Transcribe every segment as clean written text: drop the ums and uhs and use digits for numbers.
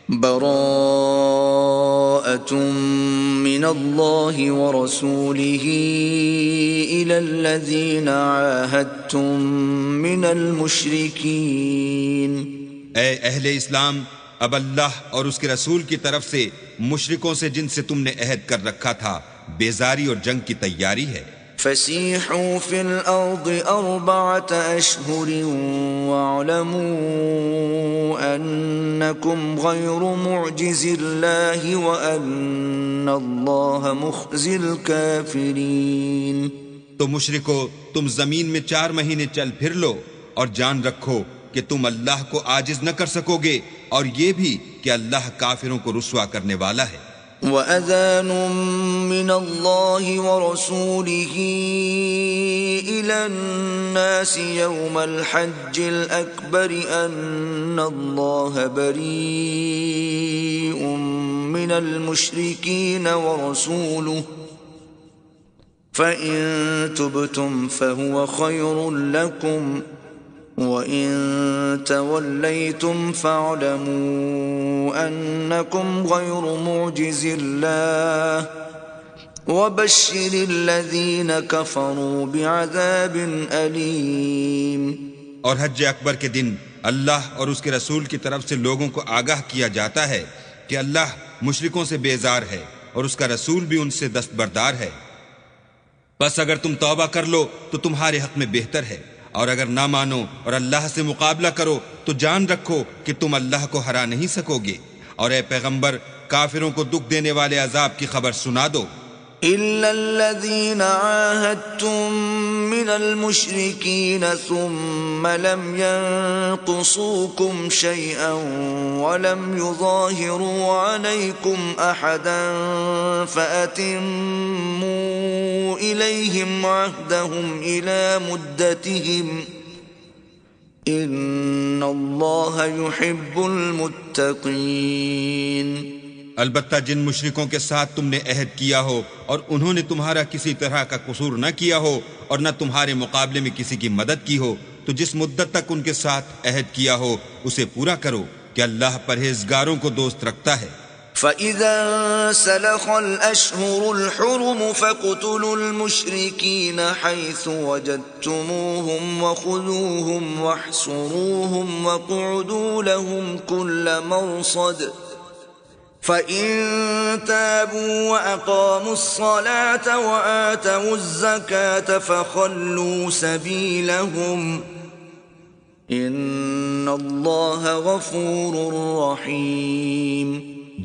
براءة من الله ورسوله إلى الذين عاهدتم من المشركين. اے اہل اسلام، اب اللہ اور اس کے رسول کی طرف سے مشرکوں سے جن سے تم نے عہد کر رکھا تھا بیزاری اور جنگ کی تیاری ہے. فسیحوا فی الارض 4 اشہر واعلموا انکم غیر معجز اللہ وان اللہ مخزی الکافرین. تو مشرکو، تم زمین میں 4 مہینے چل پھر لو اور جان رکھو کہ تم اللہ کو عاجز نہ کر سکو گے، اور یہ بھی کہ اللہ کافروں کو رسوا کرنے والا ہے. وَأَذَانٌ مِّنَ اللَّهِ وَرَسُولِهِ إِلَى النَّاسِ يَوْمَ الْحَجِّ الْأَكْبَرِ أَنَّ اللَّهَ بَرِيءٌ مِّنَ الْمُشْرِكِينَ وَرَسُولُهُ فَإِن تُبْتُمْ فَهُوَ خَيْرٌ لَّكُمْ وَإِن تَوَلَّيْتُمْ فَاعْلَمُوا أَنَّكُمْ غَيْرُ مُعْجِزِ اللَّهِ وَبَشِّرِ الَّذِينَ كَفَرُوا بِعَذَابٍ أَلِيمٍ. اور حج اکبر کے دن اللہ اور اس کے رسول کی طرف سے لوگوں کو آگاہ کیا جاتا ہے کہ اللہ مشرکوں سے بیزار ہے اور اس کا رسول بھی ان سے دستبردار ہے. بس اگر تم توبہ کر لو تو تمہارے حق میں بہتر ہے، اور اگر نہ مانو اور اللہ سے مقابلہ کرو تو جان رکھو کہ تم اللہ کو ہرا نہیں سکو گے. اور اے پیغمبر، کافروں کو دکھ دینے والے عذاب کی خبر سنا دو. إِلَّا الَّذِينَ عَاهَدتُّم مِّنَ الْمُشْرِكِينَ ثُمَّ لَمْ يَنقُصُوكُمْ شَيْئًا وَلَمْ يُظَاهِرُوا عَلَيْكُمْ أَحَدًا فَأَتِمُّوا إِلَيْهِمْ عَهْدَهُمْ إِلَى مُدَّتِهِمْ إِنَّ اللَّهَ يُحِبُّ الْمُتَّقِينَ. البتہ جن مشرکوں کے ساتھ تم نے عہد کیا ہو اور انہوں نے تمہارا کسی طرح کا قصور نہ کیا ہو اور نہ تمہارے مقابلے میں کسی کی مدد کی ہو، تو جس مدت تک ان کے ساتھ عہد کیا ہو اسے پورا کرو کہ اللہ پرہیزگاروں کو دوست رکھتا ہے. فَإِذَا انسَلَخَ الْأَشْهُرُ الْحُرُمُ فَاقْتُلُوا الْمُشْرِكِينَ حَيْثُ وَجَدتُّمُوهُمْ وَخُذُوهُمْ وَاحْصُرُوهُمْ وَاقْعُدُوا لَهُمْ كُلَّ مَرْصَدٍ فَإِن تَابُوا وَأَقَامُوا الصَّلَاةَ وَآتَوُا الزَّكَاةَ فَخَلُّوا سَبِيلَهُمْ إِنَّ اللَّهَ غَفُورٌ رَّحِيمٌ.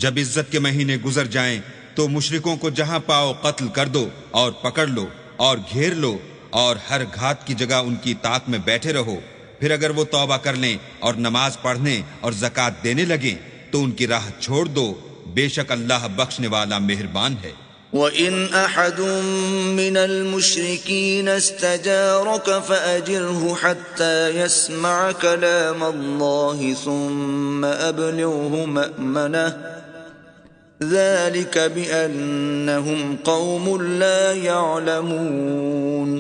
جب عزت کے مہینے گزر جائیں تو مشرکوں کو جہاں پاؤ قتل کر دو اور پکڑ لو اور گھیر لو، اور ہر گھات کی جگہ ان کی طاق میں بیٹھے رہو. پھر اگر وہ توبہ کر لیں اور نماز پڑھنے اور زکوٰۃ دینے لگیں تو ان کی راہ چھوڑ دو، بے شک اللہ بخشنے والا مہربان ہے. وَإِنْ أَحَدٌ مِّنَ الْمُشْرِكِينَ اسْتَجَارَكَ فَأَجِرْهُ حَتَّى يَسْمَعَ كَلَامَ اللَّهِ ثُمَّ أَبْلِغْهُ مَأْمَنَهُ ذَلِكَ بِأَنَّهُمْ قَوْمٌ لَا يَعْلَمُونَ.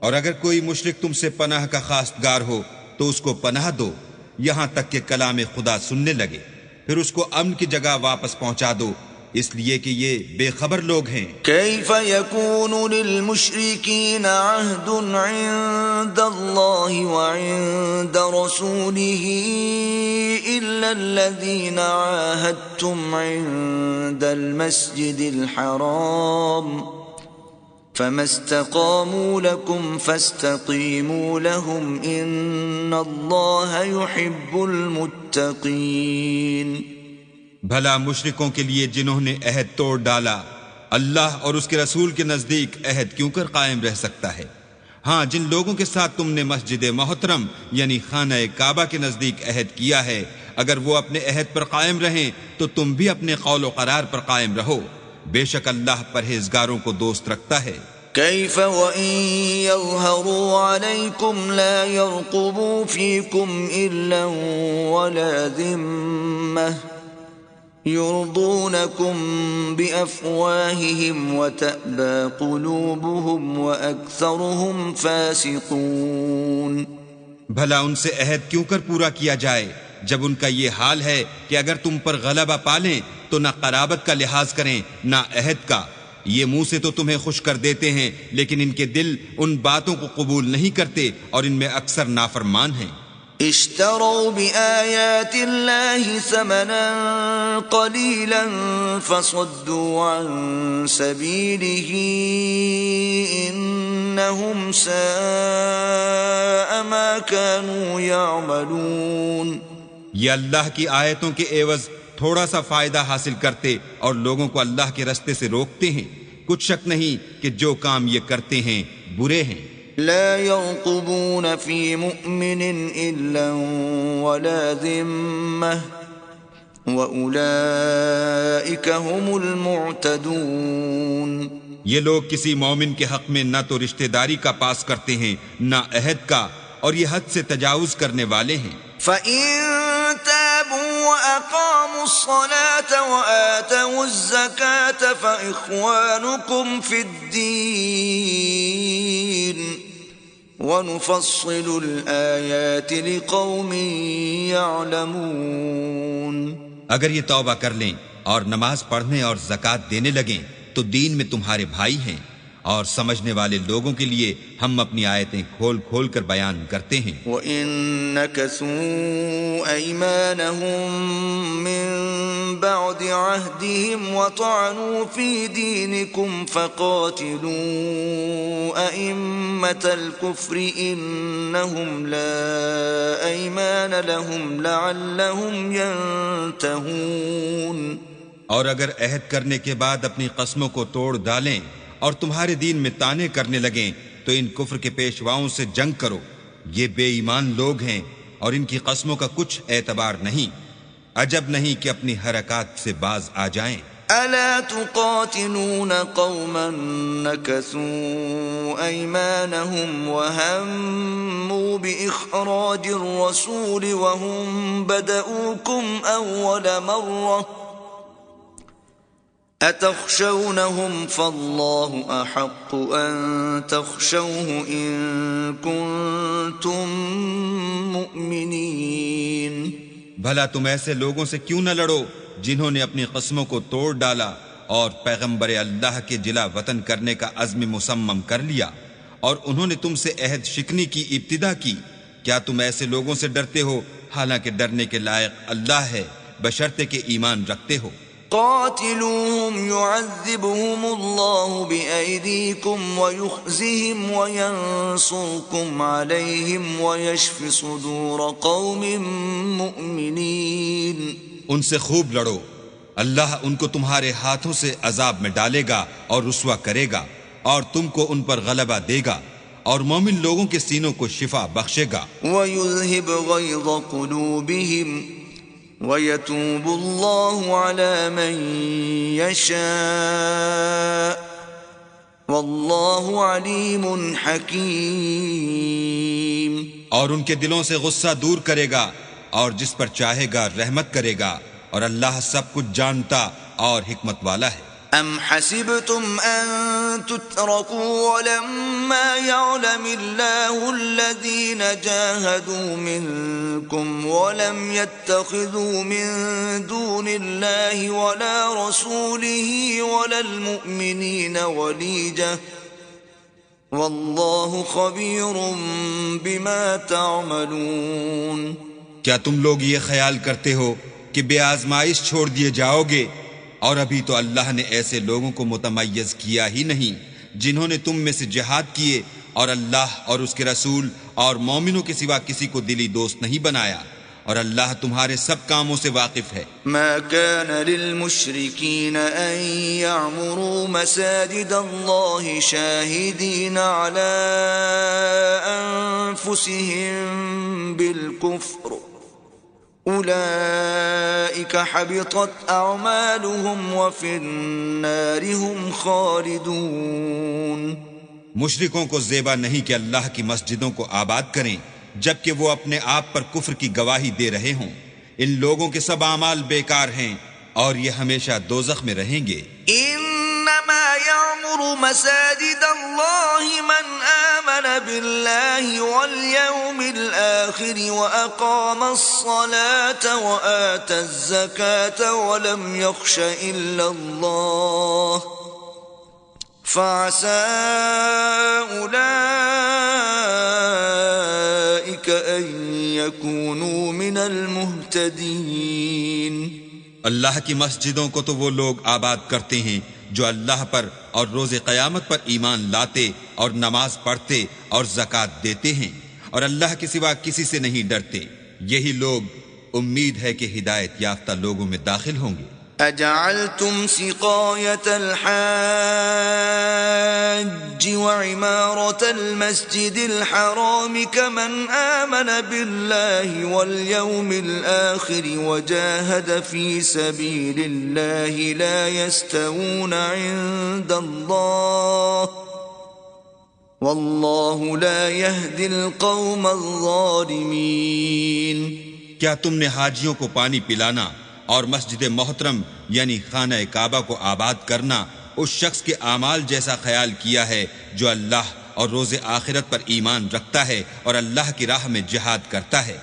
اور اگر کوئی مشرک تم سے پناہ کا خواستگار ہو تو اس کو پناہ دو یہاں تک کہ کلام خدا سننے لگے، پھر اس کو امن کی جگہ واپس پہنچا دو، اس لیے کہ یہ بے خبر لوگ ہیں. كيف يكون للمشركين عهد عند الله وعند رسوله إلا الذين عاهدتم عند المسجد الحرام فما استقاموا لكم فاستقيموا لهم إن الله يحب المتقين. بھلا مشرکوں کے لیے جنہوں نے عہد توڑ ڈالا اللہ اور اس کے رسول کے نزدیک عہد کیوں کر قائم رہ سکتا ہے؟ ہاں، جن لوگوں کے ساتھ تم نے مسجد محترم یعنی خانہ کعبہ کے نزدیک عہد کیا ہے، اگر وہ اپنے عہد پر قائم رہیں تو تم بھی اپنے قول و قرار پر قائم رہو، بے شک اللہ پرہیزگاروں کو دوست رکھتا ہے. كيف وإن يظهروا عليكم لا يرقبوا فيكم إلا ولا ذمة يرضونكم بأفواههم وتأبى قلوبهم وأكثرهم فاسقون. بھلا ان سے عہد کیوں کر پورا کیا جائے جب ان کا یہ حال ہے کہ اگر تم پر غلبہ پالیں تو نہ قرابت کا لحاظ کریں نہ عہد کا. یہ منہ سے تو تمہیں خوش کر دیتے ہیں لیکن ان کے دل ان باتوں کو قبول نہیں کرتے اور ان میں اکثر نافرمان ہیں. اشتروا بآيات الله ثمنا قليلا فصدوا عن سبيله إنهم ساء ما كانوا يعملون. یہ اللہ کی آیتوں کے عوض تھوڑا سا فائدہ حاصل کرتے اور لوگوں کو اللہ کے رستے سے روکتے ہیں. کچھ شک نہیں کہ جو کام یہ کرتے ہیں برے ہیں. لا يرقبون في مؤمن إلا ولا ذمة وأولئك هم المعتدون. یہ لوگ کسی مومن کے حق میں نہ تو رشتہ داری کا پاس کرتے ہیں نہ عہد کا اور یہ حد سے تجاوز کرنے والے ہیں. فَإِن تَابُوا وَأَقَامُوا الصَّلَاةَ وَآتَوُا الزَّكَاةَ فَإِخْوَانُكُمْ فِي الدِّينِ وَنُفَصِّلُ الْآيَاتِ لِقَوْمٍ يَعْلَمُونَ. اگر یہ توبہ کر لیں اور نماز پڑھنے اور زکوٰۃ دینے لگیں تو دین میں تمہارے بھائی ہیں اور سمجھنے والے لوگوں کے لیے ہم اپنی آیتیں کھول کھول کر بیان کرتے ہیں. وَإِن نَكَثُوا أَيْمَانَهُم مِّن بَعْدِ عَهْدِهِمْ وَطَعَنُوا فِي دِينِكُمْ فَقَاتِلُوا أَئِمَّةَ الْكُفْرِ إِنَّهُمْ لَا أَيْمَانَ لَهُمْ لَعَلَّهُمْ يَنْتَهُونَ. اور اگر عہد کرنے کے بعد اپنی قسموں کو توڑ ڈالیں اور تمہارے دین میں طعنے کرنے لگیں تو ان کفر کے پیشواؤں سے جنگ کرو. یہ بے ایمان لوگ ہیں اور ان کی قسموں کا کچھ اعتبار نہیں. عجب نہیں کہ اپنی حرکات سے باز آ جائیں. ألا تقاتلون قوما نكثوا أيمانهم وهموا بإخراج الرسول وهم بدؤوكم أول مرة أتخشونهم فالله أحق أن تخشوه إن كنتم مؤمنين. بھلا تم ایسے لوگوں سے کیوں نہ لڑو جنہوں نے اپنی قسموں کو توڑ ڈالا اور پیغمبر اللہ کے جلا وطن کرنے کا عزم مصمم کر لیا اور انہوں نے تم سے عہد شکنی کی ابتدا کی. کیا تم ایسے لوگوں سے ڈرتے ہو حالانکہ ڈرنے کے لائق اللہ ہے بشرطے کہ ایمان رکھتے ہو. قاتلوهم يعذبهم الله بأيديكم ويخزهم وينصركم عليهم ويشف صدور قوم مؤمنين. ان سے خوب لڑو، اللہ ان کو تمہارے ہاتھوں سے عذاب میں ڈالے گا اور رسوا کرے گا اور تم کو ان پر غلبہ دے گا اور مومن لوگوں کے سینوں کو شفا بخشے گا. وَيُذْهِبْ غَيْظَ قُلُوبِهِمْ وَيَتُوبُ اللَّهُ عَلَى مَن يَشَاءُ وَاللَّهُ عَلِيمٌ حَكِيمٌ. اور ان کے دلوں سے غصہ دور کرے گا اور جس پر چاہے گا رحمت کرے گا اور اللہ سب کچھ جانتا اور حکمت والا ہے. أَمْ حَسِبْتُمْ أَن تُتْرَكُوا وَلَمَّا يَعْلَمِ اللَّهُ الَّذِينَ جَاهَدُوا مِنكُمْ وَلَمْ يَتَّخِذُوا مِن دُونِ اللَّهِ وَلَا رَسُولِهِ وَلَا الْمُؤْمِنِينَ وَلِيجَةً وَاللَّهُ خَبِيرٌ بِمَا تَعْمَلُونَ. کیا تم لوگ یہ خیال کرتے ہو کہ بے آزمائش چھوڑ دیے جاؤ گے؟ اور ابھی تو اللہ نے ایسے لوگوں کو متمیز کیا ہی نہیں جنہوں نے تم میں سے جہاد کیے اور اللہ اور اس کے رسول اور مومنوں کے سوا کسی کو دلی دوست نہیں بنایا اور اللہ تمہارے سب کاموں سے واقف ہے. ما كان للمشركين أن يعمروا مساجد الله شاهدين على أنفسهم بالكفر أولئك حبطت أعمالهم وفي النار هم خالدون. مشرکوں کو زیبا نہیں کہ اللہ کی مسجدوں کو آباد کریں جبکہ وہ اپنے آپ پر کفر کی گواہی دے رہے ہوں. ان لوگوں کے سب اعمال بیکار ہیں اور یہ ہمیشہ دوزخ میں رہیں گے. انما يعمر مساجد الله من آمن بالله واليوم الآخر وأقام الصلاة وآتى الزكاة ولم يخش إلا الله فعسى أولئك أن يكونوا من المهتدين۔ اللہ کی مسجدوں کو تو وہ لوگ آباد کرتے ہیں جو اللہ پر اور روز قیامت پر ایمان لاتے اور نماز پڑھتے اور زکوٰۃ دیتے ہیں اور اللہ کے سوا کسی سے نہیں ڈرتے، یہی لوگ امید ہے کہ ہدایت یافتہ لوگوں میں داخل ہوں گے۔ أجعلتم سقاية الحاج وعمارة المسجد الحرام كمن آمن بالله واليوم الآخر وجاهد في سبيل الله لا يستوون عند الله والله لا يهدي القوم الظالمين۔ کیا تم نے حاجیوں کو پانی پلانا اور مسجد محترم یعنی خانہ کعبہ کو آباد کرنا اس شخص کے اعمال جیسا خیال کیا ہے جو اللہ اور روز آخرت پر ایمان رکھتا ہے اور اللہ کی راہ میں جہاد کرتا ہے؟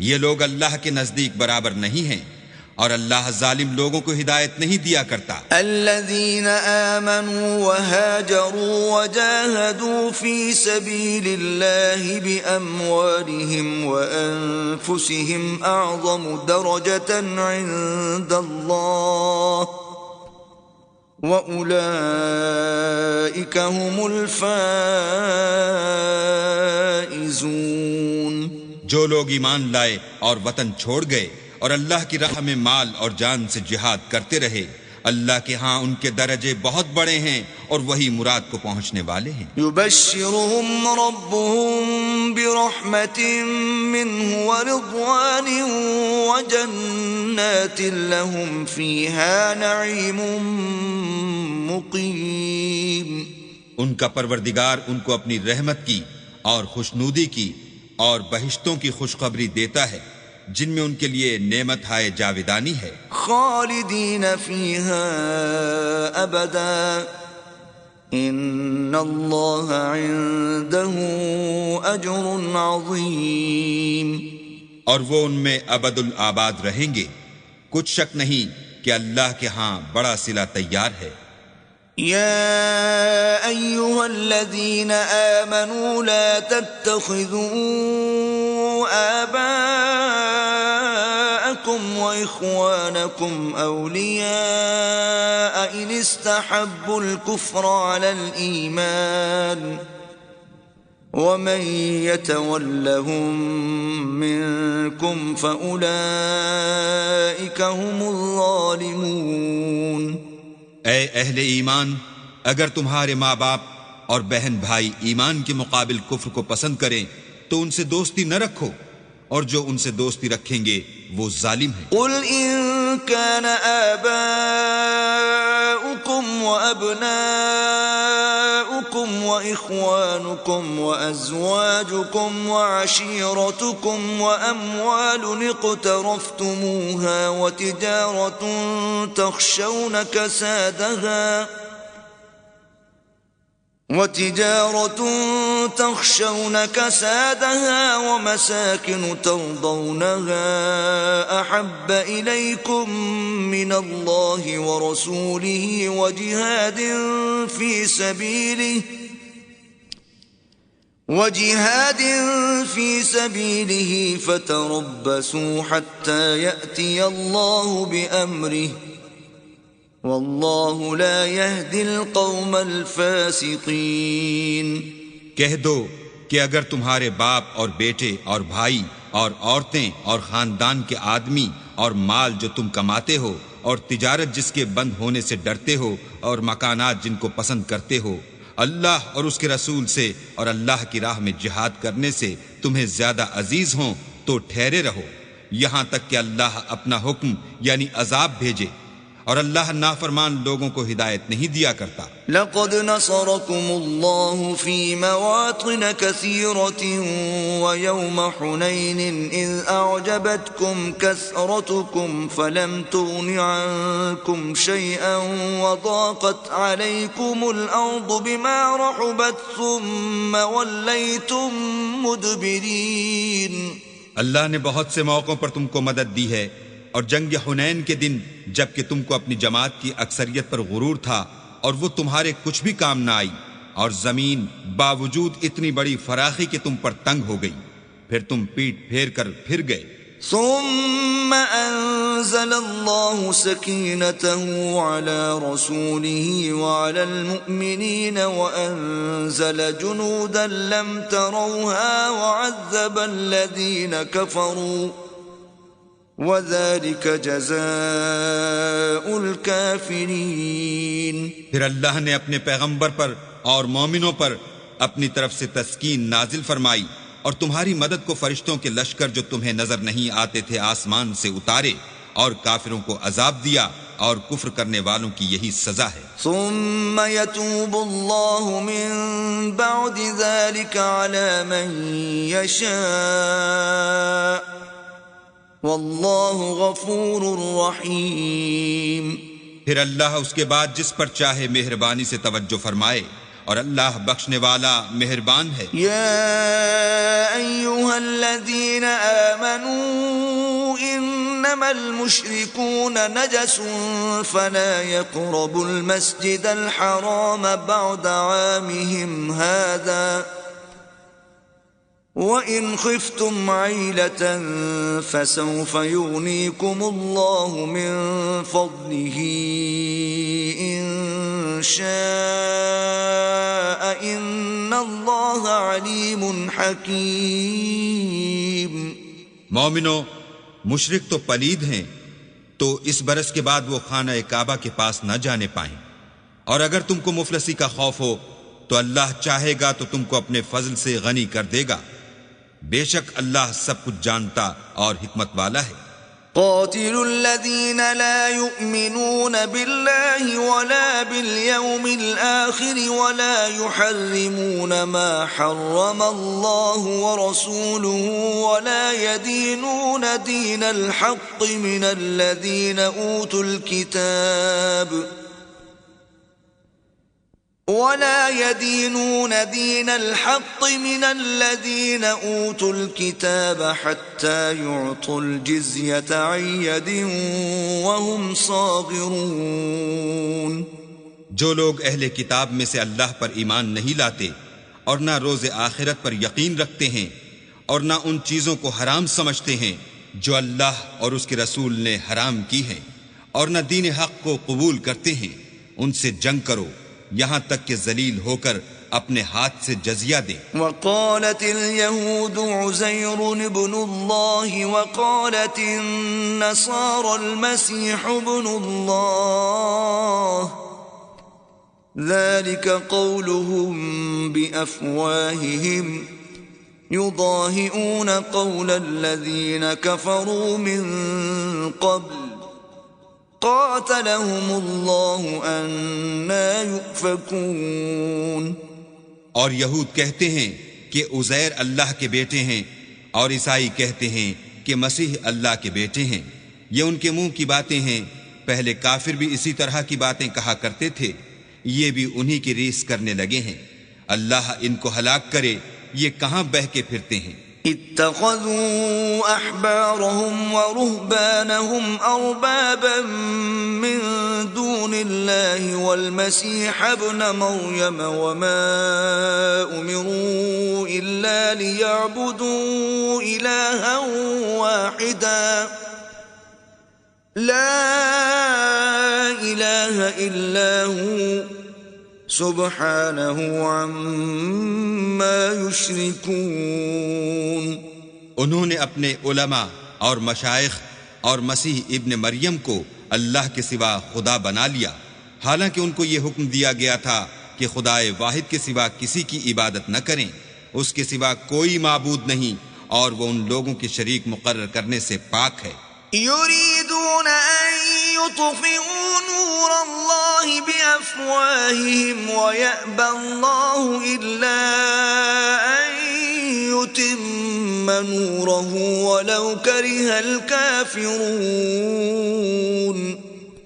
یہ لوگ اللہ کے نزدیک برابر نہیں ہیں اور اللہ ظالم لوگوں کو ہدایت نہیں دیا کرتا۔ الذين آمنوا وهاجروا وجاهدوا في سبيل الله بأموالهم وأنفسهم أعظم درجة عند الله وأولئك هم الفائزون۔ جو لوگ ایمان لائے اور وطن چھوڑ گئے اور اللہ کی راہ میں مال اور جان سے جہاد کرتے رہے، اللہ کے ہاں ان کے درجے بہت بڑے ہیں اور وہی مراد کو پہنچنے والے ہیں۔ يبشرهم ربهم برحمة منه ورضوان وجنات لهم فيها نعيم مقيم۔ ان کا پروردگار ان کو اپنی رحمت کی اور خوشنودی کی اور بہشتوں کی خوشخبری دیتا ہے جن میں ان کے لیے نعمت ہائے جاویدانی ہے۔ خالدین فیہا ابدا ان اللہ عنده اجر عظیم۔ اور وہ ان میں ابد الآباد رہیں گے، کچھ شک نہیں کہ اللہ کے ہاں بڑا صلہ تیار ہے۔ يا أيها الذين آمنوا لا تتخذوا آباءكم وإخوانكم أولياء إن استحبوا الكفر على الإيمان ومن يتولهم منكم فأولئك هم الظالمون۔ اے اہل ایمان، اگر تمہارے ماں باپ اور بہن بھائی ایمان کے مقابل کفر کو پسند کریں تو ان سے دوستی نہ رکھو، اور جو ان سے دوستی رکھیں گے وہ ظالم ہیں۔ قل ان كان آباؤكم وأبناؤكم وإخوانكم وأزواجكم وعشيرتكم وأموال اقترفتموها وتجارة تخشون كسادها ومساكن ترضونها أحب إليكم من الله ورسوله وجهاد في سبيله فتربصوا حتى يأتي الله بأمره واللہ لا يهدي القوم الفاسقین۔ کہہ دو کہ اگر تمہارے باپ اور بیٹے اور بھائی اور عورتیں اور خاندان کے آدمی اور مال جو تم کماتے ہو اور تجارت جس کے بند ہونے سے ڈرتے ہو اور مکانات جن کو پسند کرتے ہو اللہ اور اس کے رسول سے اور اللہ کی راہ میں جہاد کرنے سے تمہیں زیادہ عزیز ہوں تو ٹھہرے رہو یہاں تک کہ اللہ اپنا حکم یعنی عذاب بھیجے، اور اللہ نافرمان لوگوں کو ہدایت نہیں دیا کرتا۔ لقد نصركم الله في مواطن كثيرة ويوم حنين إذ أعجبتكم كثرتكم فلم تغن عنكم شيئا وضاقت عليكم الأرض بما رحبت ثم وليتم مدبرين۔ اللہ نے بہت سے موقعوں پر تم کو مدد دی ہے، اور جنگ حنین کے دن جب کہ تم کو اپنی جماعت کی اکثریت پر غرور تھا اور وہ تمہارے کچھ بھی کام نہ آئی، اور زمین باوجود اتنی بڑی فراخی کہ تم پر تنگ ہو گئی، پھر تم پیٹ پھیر کر پھر گئے۔ ثم انزل الله سكينته على رسوله وعلى المؤمنين وانزل جنودا لم تروها وعذب الذين كفروا وَذَلِكَ جَزَاءُ الْكَافِرِينَ۔ پھر اللہ نے اپنے پیغمبر پر اور مومنوں پر اپنی طرف سے تسکین نازل فرمائی، اور تمہاری مدد کو فرشتوں کے لشکر جو تمہیں نظر نہیں آتے تھے آسمان سے اتارے، اور کافروں کو عذاب دیا، اور کفر کرنے والوں کی یہی سزا ہے۔ ثم يتوب الله من بعد ذلك على من يشاء واللہ غفور رحیم۔ پھر اللہ اس کے بعد جس پر چاہے مہربانی سے توجہ فرمائے، اور اللہ بخشنے والا مہربان ہے۔ یا ایہا الذین آمنوا انما المشرکون نجس فلا يقربوا المسجد الحرام بعد عامهم هذا وَإِنْ خِفْتُمْ عَيْلَةً فَسَوْفَ يُغْنِيكُمُ اللَّهُ مِنْ فَضْلِهِ إِنْ شَاءَ إِنَّ اللَّهَ عَلِيمٌ حَكِيمٌ۔ مومنو، مشرک تو پلید ہیں، تو اس برس کے بعد وہ خانہ کعبہ کے پاس نہ جانے پائیں، اور اگر تم کو مفلسی کا خوف ہو تو اللہ چاہے گا تو تم کو اپنے فضل سے غنی کر دے گا، بے شک اللہ سب کچھ جانتا اور حکمت والا ہے۔ قاتلوا الذين لا يؤمنون بالله ولا باليوم الآخر ولا يحرمون ما حرم الله ورسوله ولا يدينون دين الحق من الذين أوتوا الكتاب ولا يدينون دين الحق من الذين أوتوا الكتاب حتى يعطوا الجزية عن يد وهم صاغرون۔ جو لوگ اہل کتاب میں سے اللہ پر ایمان نہیں لاتے اور نہ روز آخرت پر یقین رکھتے ہیں اور نہ ان چیزوں کو حرام سمجھتے ہیں جو اللہ اور اس کے رسول نے حرام کی ہیں، اور نہ دین حق کو قبول کرتے ہیں، ان سے جنگ کرو یہاں تک کہ ذلیل ہو کر اپنے ہاتھ سے جزیہ دیں۔ وقالت اليهود عزير ابن الله وقالت النصارى المسيح ابن الله ذلك قولهم بأفواههم يضاهئون قول الذين كفروا من قبل قاتلهم اللہ انا یؤفکون۔ اور یہود کہتے ہیں کہ عزیر اللہ کے بیٹے ہیں، اور عیسائی کہتے ہیں کہ مسیح اللہ کے بیٹے ہیں، یہ ان کے منہ کی باتیں ہیں، پہلے کافر بھی اسی طرح کی باتیں کہا کرتے تھے، یہ بھی انہی کی ریس کرنے لگے ہیں، اللہ ان کو ہلاک کرے، یہ کہاں بہہ کے پھرتے ہیں۔ اتخذوا احبارهم ورهبانهم اربابا من دون الله والمسيح ابن مريم وما امروا الا ليعبدوا الها واحدا لا اله الا هو سبحانہ عما یشرکون۔ انہوں نے اپنے علماء اور مشائخ اور مسیح ابن مریم کو اللہ کے سوا خدا بنا لیا، حالانکہ ان کو یہ حکم دیا گیا تھا کہ خدائے واحد کے سوا کسی کی عبادت نہ کریں، اس کے سوا کوئی معبود نہیں، اور وہ ان لوگوں کے شریک مقرر کرنے سے پاک ہے۔ یریدون ان ليطفئوا نور الله بأفواههم ويأبى الله إلا أن يتم نوره ولو كره الكافرون.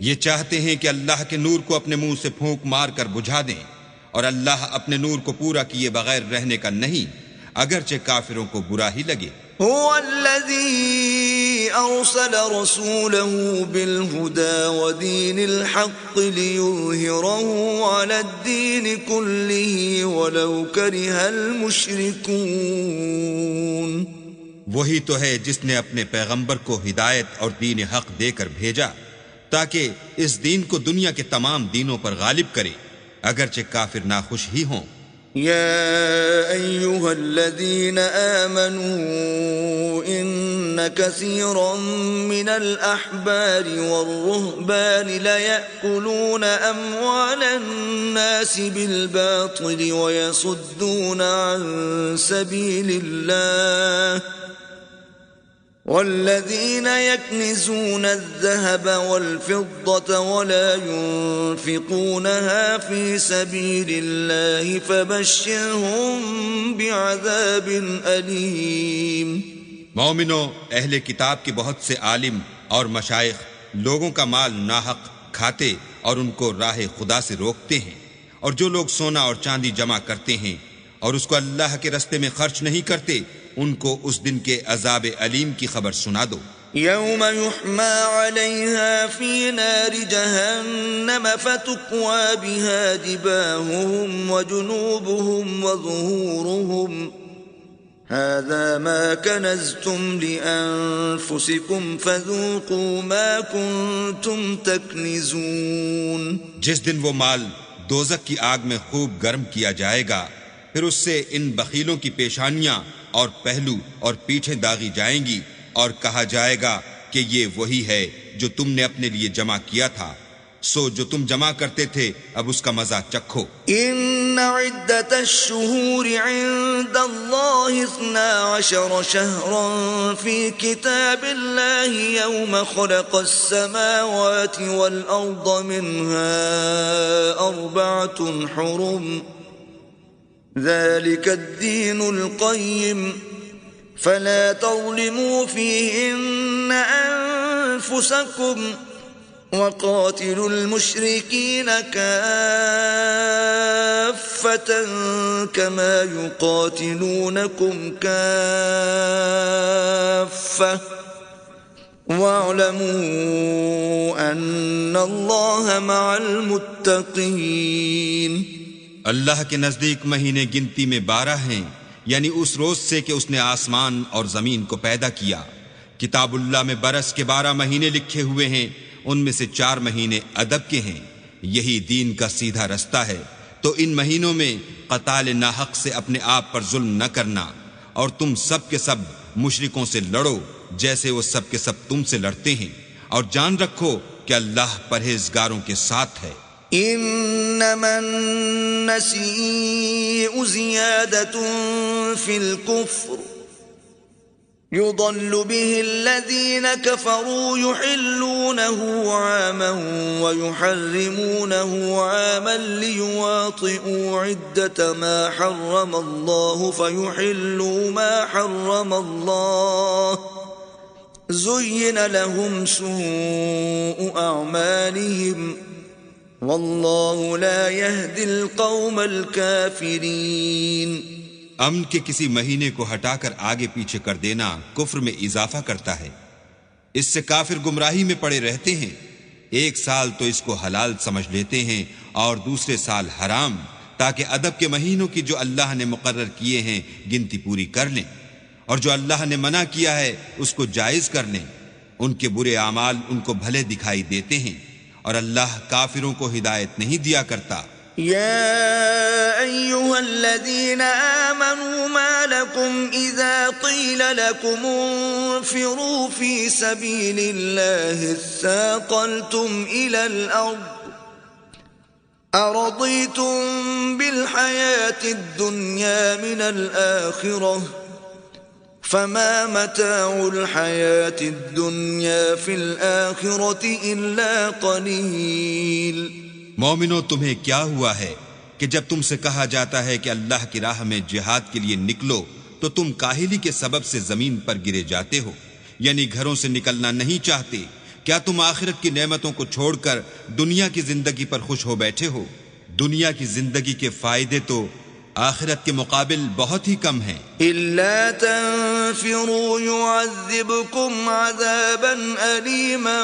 یہ چاہتے ہیں کہ اللہ کے نور کو اپنے منہ سے پھونک مار کر بجھا دیں، اور اللہ اپنے نور کو پورا کیے بغیر رہنے کا نہیں، اگرچہ کافروں کو برا ہی لگے. هو الذي أرسل رسوله بالهدى ودين الحق ليظهره على الدين كله ولو كره المشركون. وہی تو ہے جس نے اپنے پیغمبر کو ہدایت اور دین حق دے کر بھیجا تاکہ اس دین کو دنیا کے تمام دینوں پر غالب کرے، اگرچہ کافر ناخوش ہی ہوں. يا أيها الذين آمنوا إن كثيرا من الأحبار والرهبان ليأكلون أموال الناس بالباطل ويصدون عن سبيل الله والذين يكنزون الذهب والفضة ولا ينفقونها في سبيل الله فبشرهم بعذاب أليم. مومنو، اہل کتاب کے بہت سے عالم اور مشائخ لوگوں کا مال ناحق کھاتے اور ان کو راہ خدا سے روکتے ہیں، اور جو لوگ سونا اور چاندی جمع کرتے ہیں اور اس کو اللہ کے رستے میں خرچ نہیں کرتے، ان کو اس دن کے عذاب علیم کی خبر سنا دو. يوم يحمى عليها في نار جهنم فتكوى بها جباههم وجنوبهم وظهورهم هذا ما كنزتم لأنفسكم فذوقوا ما كنتم تكنزون. جس دن وہ مال دوزخ کی آگ میں خوب گرم کیا جائے گا، پھر اس سے ان بخیلوں کی پیشانیاں اور پہلو اور پیٹھیں داغی جائیں گی، اور کہا جائے گا کہ یہ وہی ہے جو تم نے اپنے لیے جمع کیا تھا، سو جو تم جمع کرتے تھے اب اس کا مزہ چکھو. ان عدت الشہور عند اللہ 12 شہرا فی کتاب اللہ یوم خلق السماوات والارض منها 4 حرم ذلك الدين القيم فلا تظلموا فيهن أنفسكم وقاتلوا المشركين كافة كما يقاتلونكم كافة واعلموا أن الله مع المتقين. اللہ کے نزدیک مہینے گنتی میں 12 ہیں، یعنی اس روز سے کہ اس نے آسمان اور زمین کو پیدا کیا. کتاب اللہ میں برس کے 12 مہینے لکھے ہوئے ہیں، ان میں سے 4 مہینے ادب کے ہیں. یہی دین کا سیدھا رستہ ہے. تو ان مہینوں میں قتال ناحق سے اپنے آپ پر ظلم نہ کرنا، اور تم سب کے سب مشرکوں سے لڑو جیسے وہ سب کے سب تم سے لڑتے ہیں، اور جان رکھو کہ اللہ پرہیزگاروں کے ساتھ ہے. انما النسيء زيادة في الكفر يضل به الذين كفروا يحلونه عاما ويحرمونه عاما ليواطئوا عدة ما حرم الله فيحلوا ما حرم الله زين لهم سوء أعمالهم واللہ لا يهدي القوم الكافرین. امن کے کسی مہینے کو ہٹا کر آگے پیچھے کر دینا کفر میں اضافہ کرتا ہے. اس سے کافر گمراہی میں پڑے رہتے ہیں. ایک سال تو اس کو حلال سمجھ لیتے ہیں اور دوسرے سال حرام، تاکہ ادب کے مہینوں کی جو اللہ نے مقرر کیے ہیں گنتی پوری کر لیں، اور جو اللہ نے منع کیا ہے اس کو جائز کر لیں. ان کے برے اعمال ان کو بھلے دکھائی دیتے ہیں، اور اللہ کافروں کو ہدایت نہیں دیا کرتا. يا أيها الذين آمنوا ما لكم إذا قيل لكم انفروا في سبيل الله اثاقلتم إلى الأرض أرضيتم بالحياة الدنيا من الآخرة فما متاع الحياة الدنيا في الآخرة إلا قليل. مومنو، تمہیں کیا ہوا ہے کہ جب تم سے کہا جاتا ہے کہ اللہ کی راہ میں جہاد کے لیے نکلو تو تم کاہلی کے سبب سے زمین پر گرے جاتے ہو، یعنی گھروں سے نکلنا نہیں چاہتے؟ کیا تم آخرت کی نعمتوں کو چھوڑ کر دنیا کی زندگی پر خوش ہو بیٹھے ہو؟ دنیا کی زندگی کے فائدے تو آخرت کے مقابل بہت ہی کم ہیں. إلا تنفروا يعذبكم عذابا أليما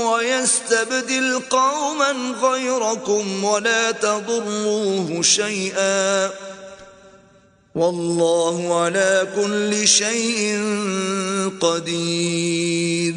ويستبدل قوما غيركم ولا تضروه شيئا والله على كل شيء قدير.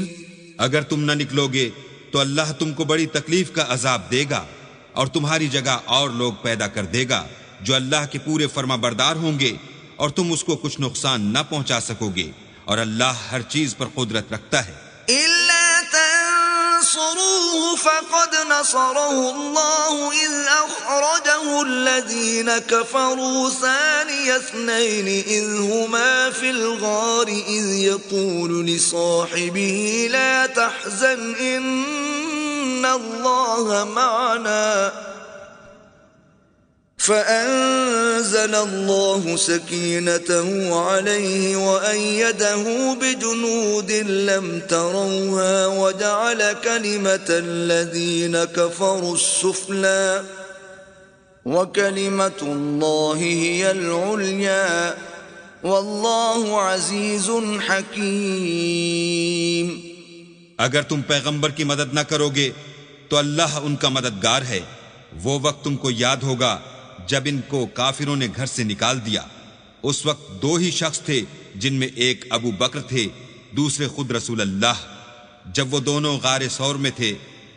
اگر تم نہ نکلو گے تو اللہ تم کو بڑی تکلیف کا عذاب دے گا اور تمہاری جگہ اور لوگ پیدا کر دے گا جو اللہ کے پورے فرما بردار ہوں گے، اور تم اس کو کچھ نقصان نہ پہنچا سکو گے، اور اللہ ہر چیز پر قدرت رکھتا ہے. إلا تنصروه فقد نصره الله إذ أخرجه الذين كفروا ثاني اثنين إذ هما في الغار إذ يقول لصاحبه لا تحزن إن الله معنا فأنزل الله سكينته عليه وأيده بجنود لم تروها وجعل كلمة الذين كفروا السفلى وكلمة الله هي العليا والله عزيز حكيم. اگر تم پیغمبر کی مدد نہ کرو گے تو اللہ ان کا مددگار ہے. وہ وقت تم کو یاد ہوگا جب ان کو کافروں نے گھر سے نکال دیا. اس وقت دو ہی شخص تھے جن میں ایک ابو بکر تھے، دوسرے خود رسول اللہ. جب وہ دونوں غار ثور میں تھے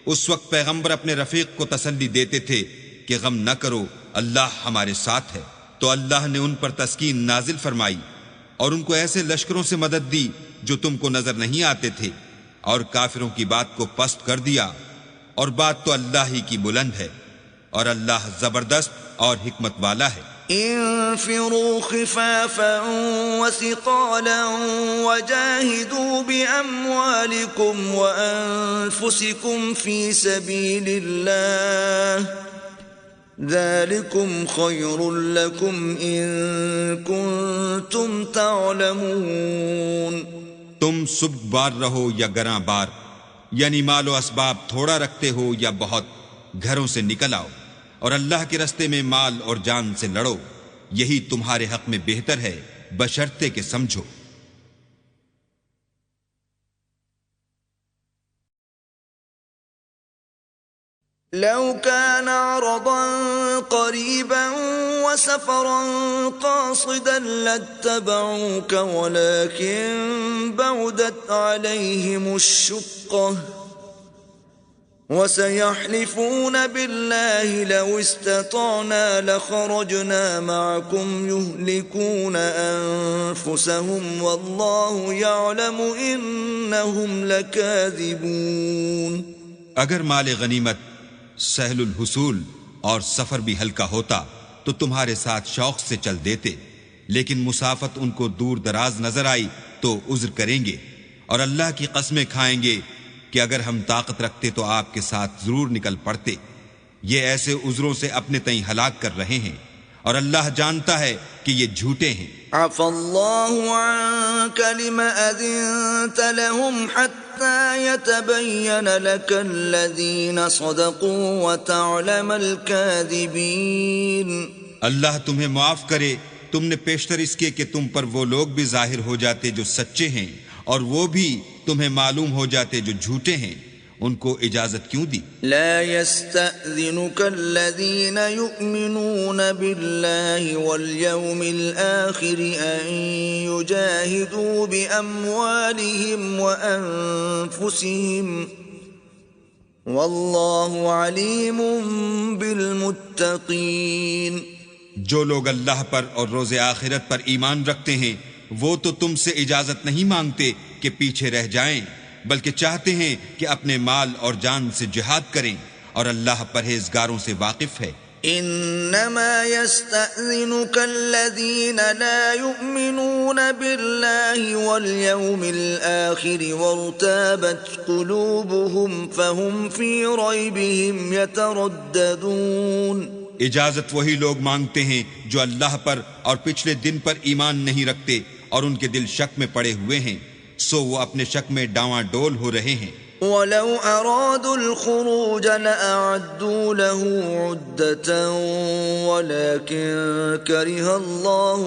اس وقت پیغمبر اپنے رفیق کو تسلی دیتے تھے کہ غم نہ کرو، اللہ ہمارے ساتھ ہے. تو اللہ نے ان پر تسکین نازل فرمائی اور ان کو ایسے لشکروں سے مدد دی جو تم کو نظر نہیں آتے تھے، اور کافروں کی بات کو پست کر دیا. اور بات تو اللہ ہی کی بلند ہے، اور اللہ زبردست اور حکمت والا ہے. انفروا خفافا وثقالا وجاهدوا بأموالكم وأنفسكم في سبيل الله ذلكم خير لكم إن كنتم تعلمون. تم سبک بار رہو یا گراں بار، یعنی مال و اسباب تھوڑا رکھتے ہو یا بہت، گھروں سے نکل آؤ اور اللہ کے رستے میں مال اور جان سے لڑو، یہی تمہارے حق میں بہتر ہے بشرطے کہ سمجھو. لو كان عرضا قريبا وسفرا قاصدا لاتبعوك ولكن بعدت عليهم الشقة وسيحلفون بالله لو استطعنا لخرجنا معكم يهلكون أنفسهم والله يعلم إنهم لكاذبون. اگر مال غنیمت سہل الحصول اور سفر بھی ہلکا ہوتا تو تمہارے ساتھ شوق سے چل دیتے، لیکن مسافت ان کو دور دراز نظر آئی تو عذر کریں گے، اور اللہ کی قسمیں کھائیں گے کہ اگر ہم طاقت رکھتے تو آپ کے ساتھ ضرور نکل پڑتے. یہ ایسے عذروں سے اپنے تئیں ہلاک کر رہے ہیں، اور اللہ جانتا ہے کہ یہ جھوٹے ہیں. عفى الله عنك لما أذنت لهم حتى يتبين لك الذين صدقوا وتعلم الكاذبين. اللہ تمہیں معاف کرے، تم نے پیشتر اس کے کہ تم پر وہ لوگ بھی ظاہر ہو جاتے جو سچے ہیں، اور وہ بھی تمہیں معلوم ہو جاتے جو جھوٹے ہیں. ان کو اجازت کیوں دی؟ لا يستأذنك الذين يؤمنون بالله واليوم الآخر أن يجاهدوا بأموالهم وأنفسهم والله عليم بالمتقين. جو لوگ اللہ پر اور روز آخرت پر ایمان رکھتے ہیں وہ تو تم سے اجازت نہیں مانگتے کہ پیچھے رہ جائیں، بلکہ چاہتے ہیں کہ اپنے مال اور جان سے جہاد کریں، اور اللہ پرہیزگاروں سے واقف ہے. إنما يستأذنك الذين لا يؤمنون بالله واليوم الآخر وارتابت قلوبهم فهم في ريبهم يترددون. اجازت وہی لوگ مانگتے ہیں جو اللہ پر اور پچھلے دن پر ایمان نہیں رکھتے اور ان کے دل شک میں پڑے ہوئے ہیں، سو وہ اپنے شک میں ڈاواں ڈول ہو رہے ہیں. وَلَوْ أَرَادُوا الْخُرُوجَ لَأَعَدُّوا لَهُ عُدَّةً وَلَكِنْ كَرِهَ اللَّهُ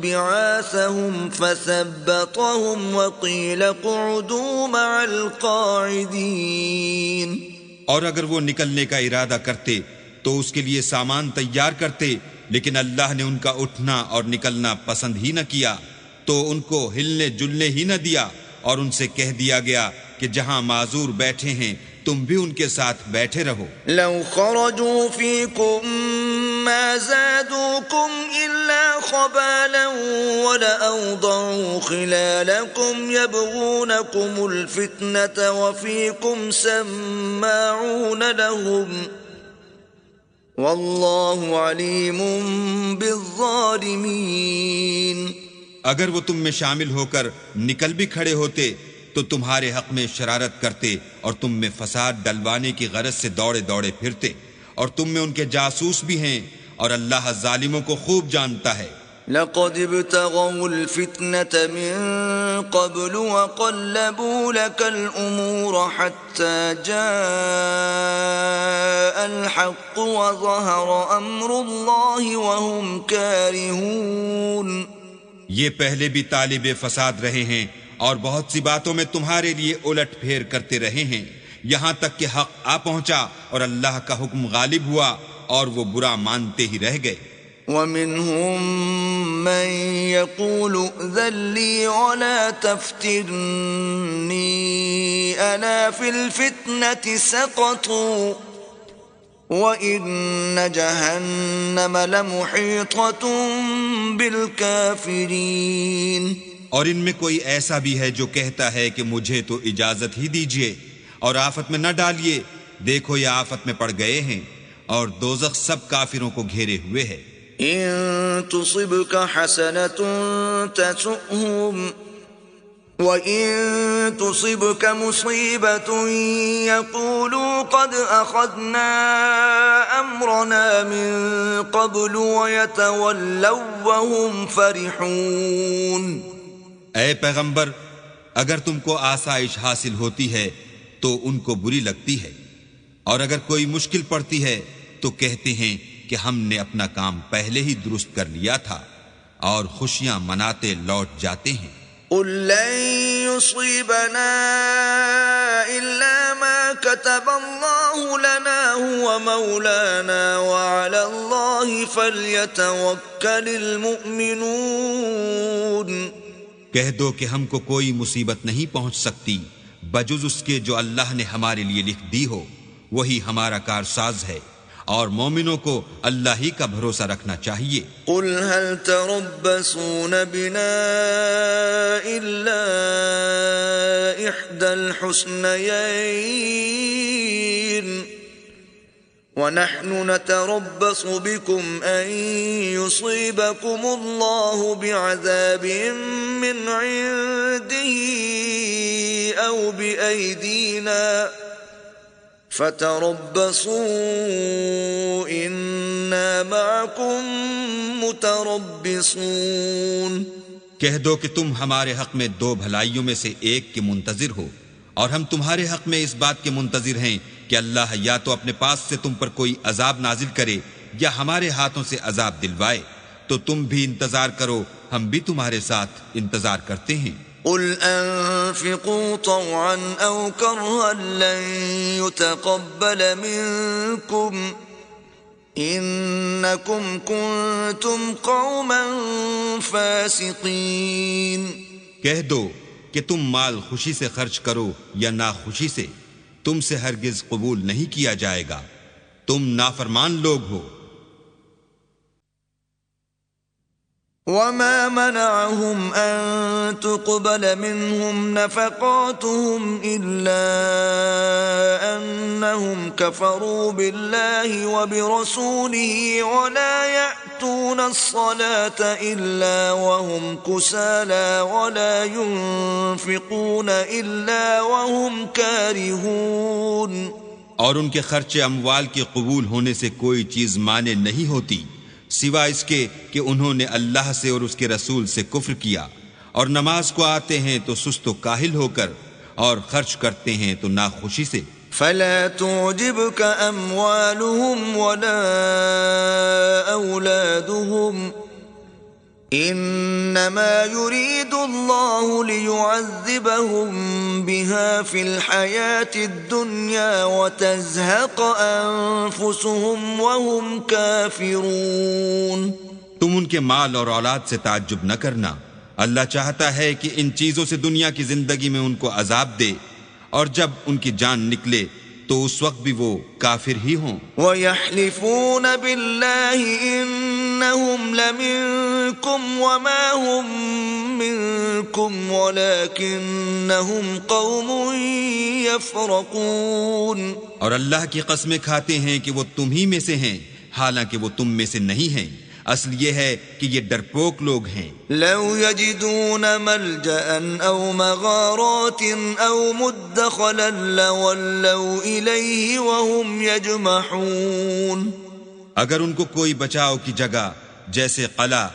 بِعَاثَهُمْ فَثَبَّطَهُمْ وَقِيلَ اقْعُدُوا مَعَ الْقَاعِدِينَ. اور اگر وہ نکلنے کا ارادہ کرتے تو اس کے لیے سامان تیار کرتے، لیکن اللہ نے ان کا اٹھنا اور نکلنا پسند ہی نہ کیا، تو ان کو ہلنے جلنے ہی نہ دیا، اور ان سے کہہ دیا گیا کہ جہاں معذور بیٹھے ہیں تم بھی ان کے ساتھ بیٹھے رہو. لو خرجوا فيكم ما زادوكم إلا خبالا ولأوضعوا خلالكم يبغونكم الفتنة وفيكم سماعون لهم واللہ علیم بالظالمین. اگر وہ تم میں شامل ہو کر نکل بھی کھڑے ہوتے تو تمہارے حق میں شرارت کرتے اور تم میں فساد ڈلوانے کی غرض سے دوڑے دوڑے پھرتے، اور تم میں ان کے جاسوس بھی ہیں، اور اللہ ظالموں کو خوب جانتا ہے. لقد ابتغوا الفتنة من قبل وقلبوا لك الأمور حتى جاء الحق وظهر أمر الله وهم كارهون. یہ پہلے بھی طالب فساد رہے ہیں اور بہت سی باتوں میں تمہارے لیے الٹ پھیر کرتے رہے ہیں، یہاں تک کہ حق آ پہنچا اور اللہ کا حکم غالب ہوا اور وہ برا مانتے ہی رہ گئے. وَمِنْهُمْ مَنْ يَقُولُ ائْذَنْ لِي وَلَا تَفْتِنِّي أَلَا فِي الْفِتْنَةِ سَقَطُوا وَإِنَّ جَهَنَّمَ لَمُحِيطَةٌ بِالْكَافِرِينَ. اور ان میں کوئی ایسا بھی ہے جو کہتا ہے کہ مجھے تو اجازت ہی دیجیے اور آفت میں نہ ڈالیے، دیکھو یہ آفت میں پڑ گئے ہیں اور دوزخ سب کافروں کو گھیرے ہوئے ہے. إن تصبك حسنة تسؤهم وإن تصبك مصيبة يقولوا قد أخذنا أمرنا من قبل ويتولوا وهم فرحون. اے پیغمبر، اگر تم کو آسائش حاصل ہوتی ہے تو ان کو بری لگتی ہے، اور اگر کوئی مشکل پڑتی ہے تو کہتے ہیں کہ ہم نے اپنا کام پہلے ہی درست کر لیا تھا، اور خوشیاں مناتے لوٹ جاتے ہیں. قل لن يصيبنا إلا ما كتب الله لنا هو مولانا وعلى الله فليتوكل المؤمنون. کہہ دو کہ ہم کو کوئی مصیبت نہیں پہنچ سکتی بجز اس کے جو اللہ نے ہمارے لیے لکھ دی ہو، وہی ہمارا کارساز ہے، اور مومنوں کو اللہ ہی کا بھروسہ رکھنا چاہیے. قل هل تربصون بنا الا احدى الحسنيين ونحن نتربص بكم ان يصيبكم الله بعذاب من عنده او بايدينا فتربصوا انا معكم متربصون. کہہ دو کہ تم ہمارے حق میں دو بھلائیوں میں سے ایک کے منتظر ہو، اور ہم تمہارے حق میں اس بات کے منتظر ہیں کہ اللہ یا تو اپنے پاس سے تم پر کوئی عذاب نازل کرے یا ہمارے ہاتھوں سے عذاب دلوائے، تو تم بھی انتظار کرو، ہم بھی تمہارے ساتھ انتظار کرتے ہیں. قل انفقوا طوعا او كرها لن يتقبل منكم انكم كنتم قوما فاسقين. کہہ دو کہ تم مال خوشی سے خرچ کرو یا ناخوشی سے، تم سے ہرگز قبول نہیں کیا جائے گا، تم نافرمان لوگ ہو. وما منعهم أن تقبل منهم نفقاتهم إلا أنهم كفروا بالله وبرسوله ولا يأتون الصلاة إلا وهم كسالى ولا ينفقون إلا وهم كارهون. اور ان کے خرچے اموال کے قبول ہونے سے کوئی چیز مانے نہیں ہوتی سوائے اس کے کہ انہوں نے اللہ سے اور اس کے رسول سے کفر کیا، اور نماز کو آتے ہیں تو سست و کاہل ہو کر، اور خرچ کرتے ہیں تو ناخوشی سے. فلا تعجبك أموالهم ولا أولادهم إنما يريد الله ليعذبهم بها في الحياة الدنيا وتزهق أنفسهم وهم كافرون. تم ان کے مال اور اولاد سے تعجب نہ کرنا، اللہ چاہتا ہے کہ ان چیزوں سے دنیا کی زندگی میں ان کو عذاب دے، اور جب ان کی جان نکلے تو اس وقت بھی وہ کافر ہی ہوں. وَيَحْلِفُونَ بِاللَّهِ إِنَّهُمْ لَمِنكُمْ وَمَا هُمْ مِنكُمْ وَلَكِنَّهُمْ قَوْمٌ يَفْرَقُونَ. اور اللہ کی قسمیں کھاتے ہیں کہ وہ تم ہی میں سے ہیں، حالانکہ وہ تم میں سے نہیں ہیں، اصل یہ ہے کہ یہ ڈرپوک لوگ ہیں. لو يجدون ملجأ او مغارات او مدخلا لولوا الیہ وهم یجمحون. اگر ان کو کوئی بچاؤ کی جگہ جیسے قلعہ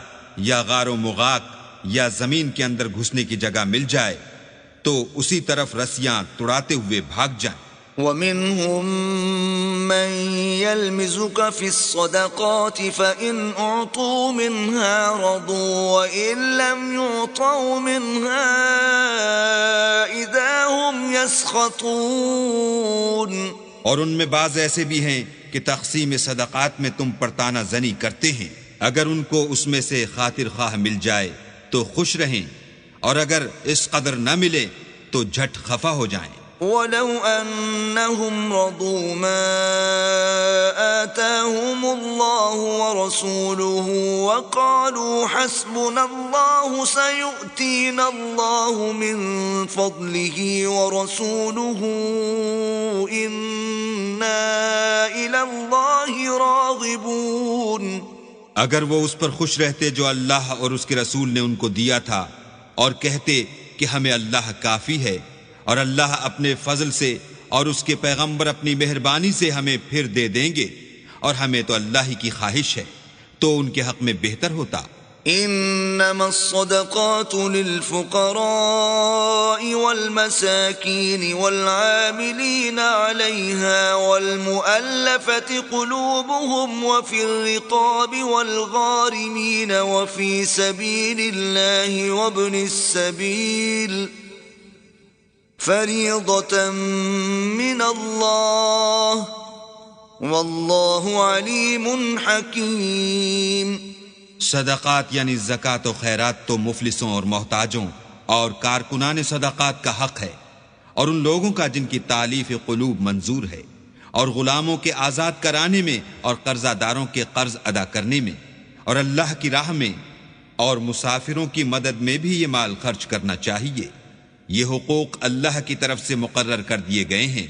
یا غار و مغاق یا زمین کے اندر گھسنے کی جگہ مل جائے تو اسی طرف رسیاں توڑاتے ہوئے بھاگ جائیں. ومنهم من يلمزك في الصدقات فإن أعطوا منها رضوا وإن لم يعطوا منها إذا هم يسخطون. اور ان میں بعض ایسے بھی ہیں کہ تقسیم صدقات میں تم پر تانا زنی کرتے ہیں، اگر ان کو اس میں سے خاطر خواہ مل جائے تو خوش رہیں، اور اگر اس قدر نہ ملے تو جھٹ خفا ہو جائیں. ولو أنهم رضوا ما آتاهم الله ورسوله وقالوا حسبنا الله سيؤتينا الله من فضله ورسوله إنا إلى الله راغبون. اگر وہ اس پر خوش رہتے جو اللہ اور اس کے رسول نے ان کو دیا تھا، اور کہتے کہ ہمیں اللہ کافی ہے، اور اللہ اپنے فضل سے اور اس کے پیغمبر اپنی مہربانی سے ہمیں پھر دے دیں گے، اور ہمیں تو اللہ ہی کی خواہش ہے، تو ان کے حق میں بہتر ہوتا. انما الصدقات للفقراء والمساكين والعاملين عليها والمؤلفة قلوبهم وفي الرقاب والغارمين وفي سبيل الله وابن السبيل فریضة من اللہ واللہ علیم حکیم. صدقات یعنی زکوٰۃ و خیرات تو مفلسوں اور محتاجوں اور کارکنان صدقات کا حق ہے، اور ان لوگوں کا جن کی تالیف قلوب منظور ہے، اور غلاموں کے آزاد کرانے میں، اور قرضہ داروں کے قرض ادا کرنے میں، اور اللہ کی راہ میں، اور مسافروں کی مدد میں بھی یہ مال خرچ کرنا چاہیے. یہ حقوق اللہ کی طرف سے مقرر کر دیے گئے ہیں،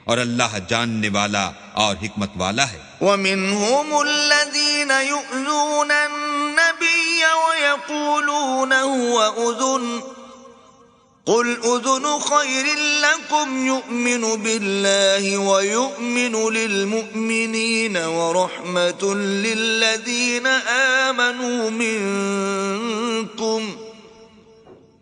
اور اللہ جاننے والا اور حکمت والا ہے. وَمِنْهُمُ الَّذِينَ يُؤْذُونَ النَّبِيَّ وَيَقُولُونَ هُوَ أُذُنٌ قُلْ أُذُنُ خَيْرٍ لَكُمْ يُؤْمِنُ بِاللَّهِ وَيُؤْمِنُ لِلْمُؤْمِنِينَ وَرَحْمَةٌ لِلَّذِينَ آمَنُوا مِنْكُمْ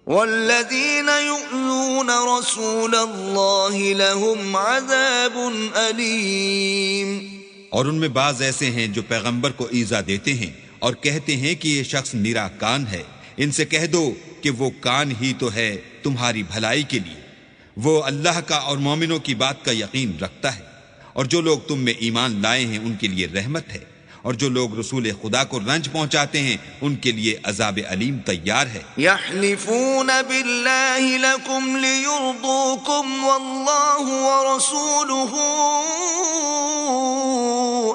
والذین یؤذون رسول اللہ لهم عذاب علیم. اور ان میں بعض ایسے ہیں جو پیغمبر کو ایذا دیتے ہیں اور کہتے ہیں کہ یہ شخص نیرا کان ہے. ان سے کہہ دو کہ وہ کان ہی تو ہے تمہاری بھلائی کے لیے، وہ اللہ کا اور مومنوں کی بات کا یقین رکھتا ہے، اور جو لوگ تم میں ایمان لائے ہیں ان کے لیے رحمت ہے، اور جو لوگ رسول خدا کو رنج پہنچاتے ہیں ان کے لیے عذاب علیم تیار ہے. یحلفون باللہ لکم لیرضوکم واللہ ورسولہ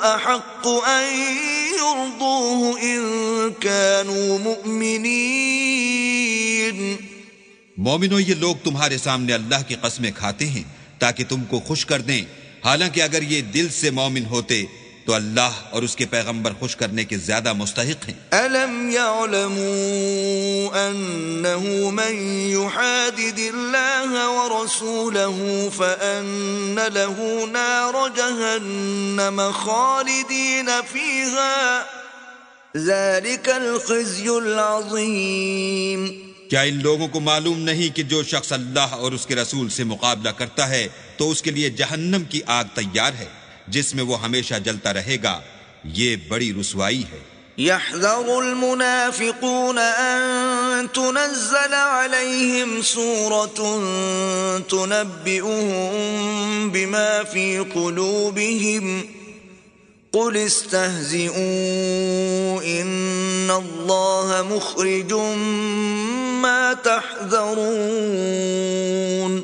احق ان یرضوہ ان کانوا مؤمنین. مومنو، یہ لوگ تمہارے سامنے اللہ کی قسمیں کھاتے ہیں تاکہ تم کو خوش کر دیں، حالانکہ اگر یہ دل سے مومن ہوتے تو اللہ اور اس کے پیغمبر خوش کرنے کے زیادہ مستحق ہیں۔ أَلَمْ يَعْلَمُوا أَنَّهُ مَنْ يُحَادِدِ اللَّهَ وَرَسُولَهُ فَأَنَّ لَهُ نَارَ جَهَنَّمَ خَالِدِينَ فِيهَا ذَلِكَ الْخِزْيُ الْعَظِيمُ۔ کیا ان لوگوں کو معلوم نہیں کہ جو شخص اللہ اور اس کے رسول سے مقابلہ کرتا ہے تو اس کے لیے جہنم کی آگ تیار ہے جس میں وہ ہمیشہ جلتا رہے گا، یہ بڑی رسوائی ہے۔ يحذر المنافقون أن تنزل عليهم سورة تنبئهم بما في قلوبهم قل استهزئوا إن الله مخرج ما تحذرون۔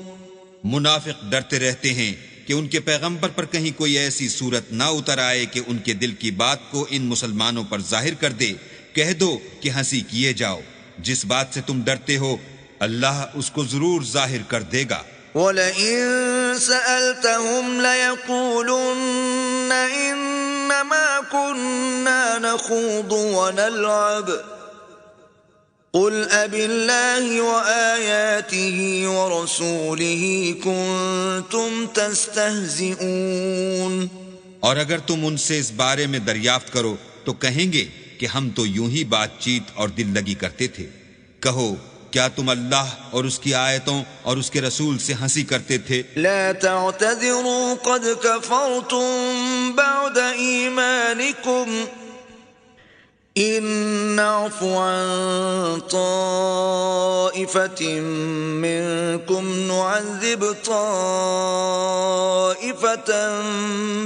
منافق ڈرتے رہتے ہیں کہ ان کے پیغمبر پر کہیں کوئی ایسی صورت نہ اتر آئے کہ ان کے دل کی بات کو ان مسلمانوں پر ظاہر کر دے۔ کہہ دو کہ ہنسی کیے جاؤ، جس بات سے تم ڈرتے ہو اللہ اس کو ضرور ظاہر کر دے گا۔ وَلَئِن سَأَلْتَهُمْ لَيَقُولُنَّ إِنَّمَا كُنَّا نَخُوضُ وَنَلْعَبُ قُلْ أَبِاللَّهِ وَآيَاتِهِ وَرَسُولِهِ كُنتُمْ تَسْتَهْزِئُونَ۔ اور اگر تم ان سے اس بارے میں دریافت کرو تو کہیں گے کہ ہم تو یوں ہی بات چیت اور دل لگی کرتے تھے۔ کہو کیا تم اللہ اور اس کی آیتوں اور اس کے رسول سے ہنسی کرتے تھے؟ لا تعتذروا قد كفرتم بعد ایمانکم إن نعف عن طائفة منكم نعذب طائفة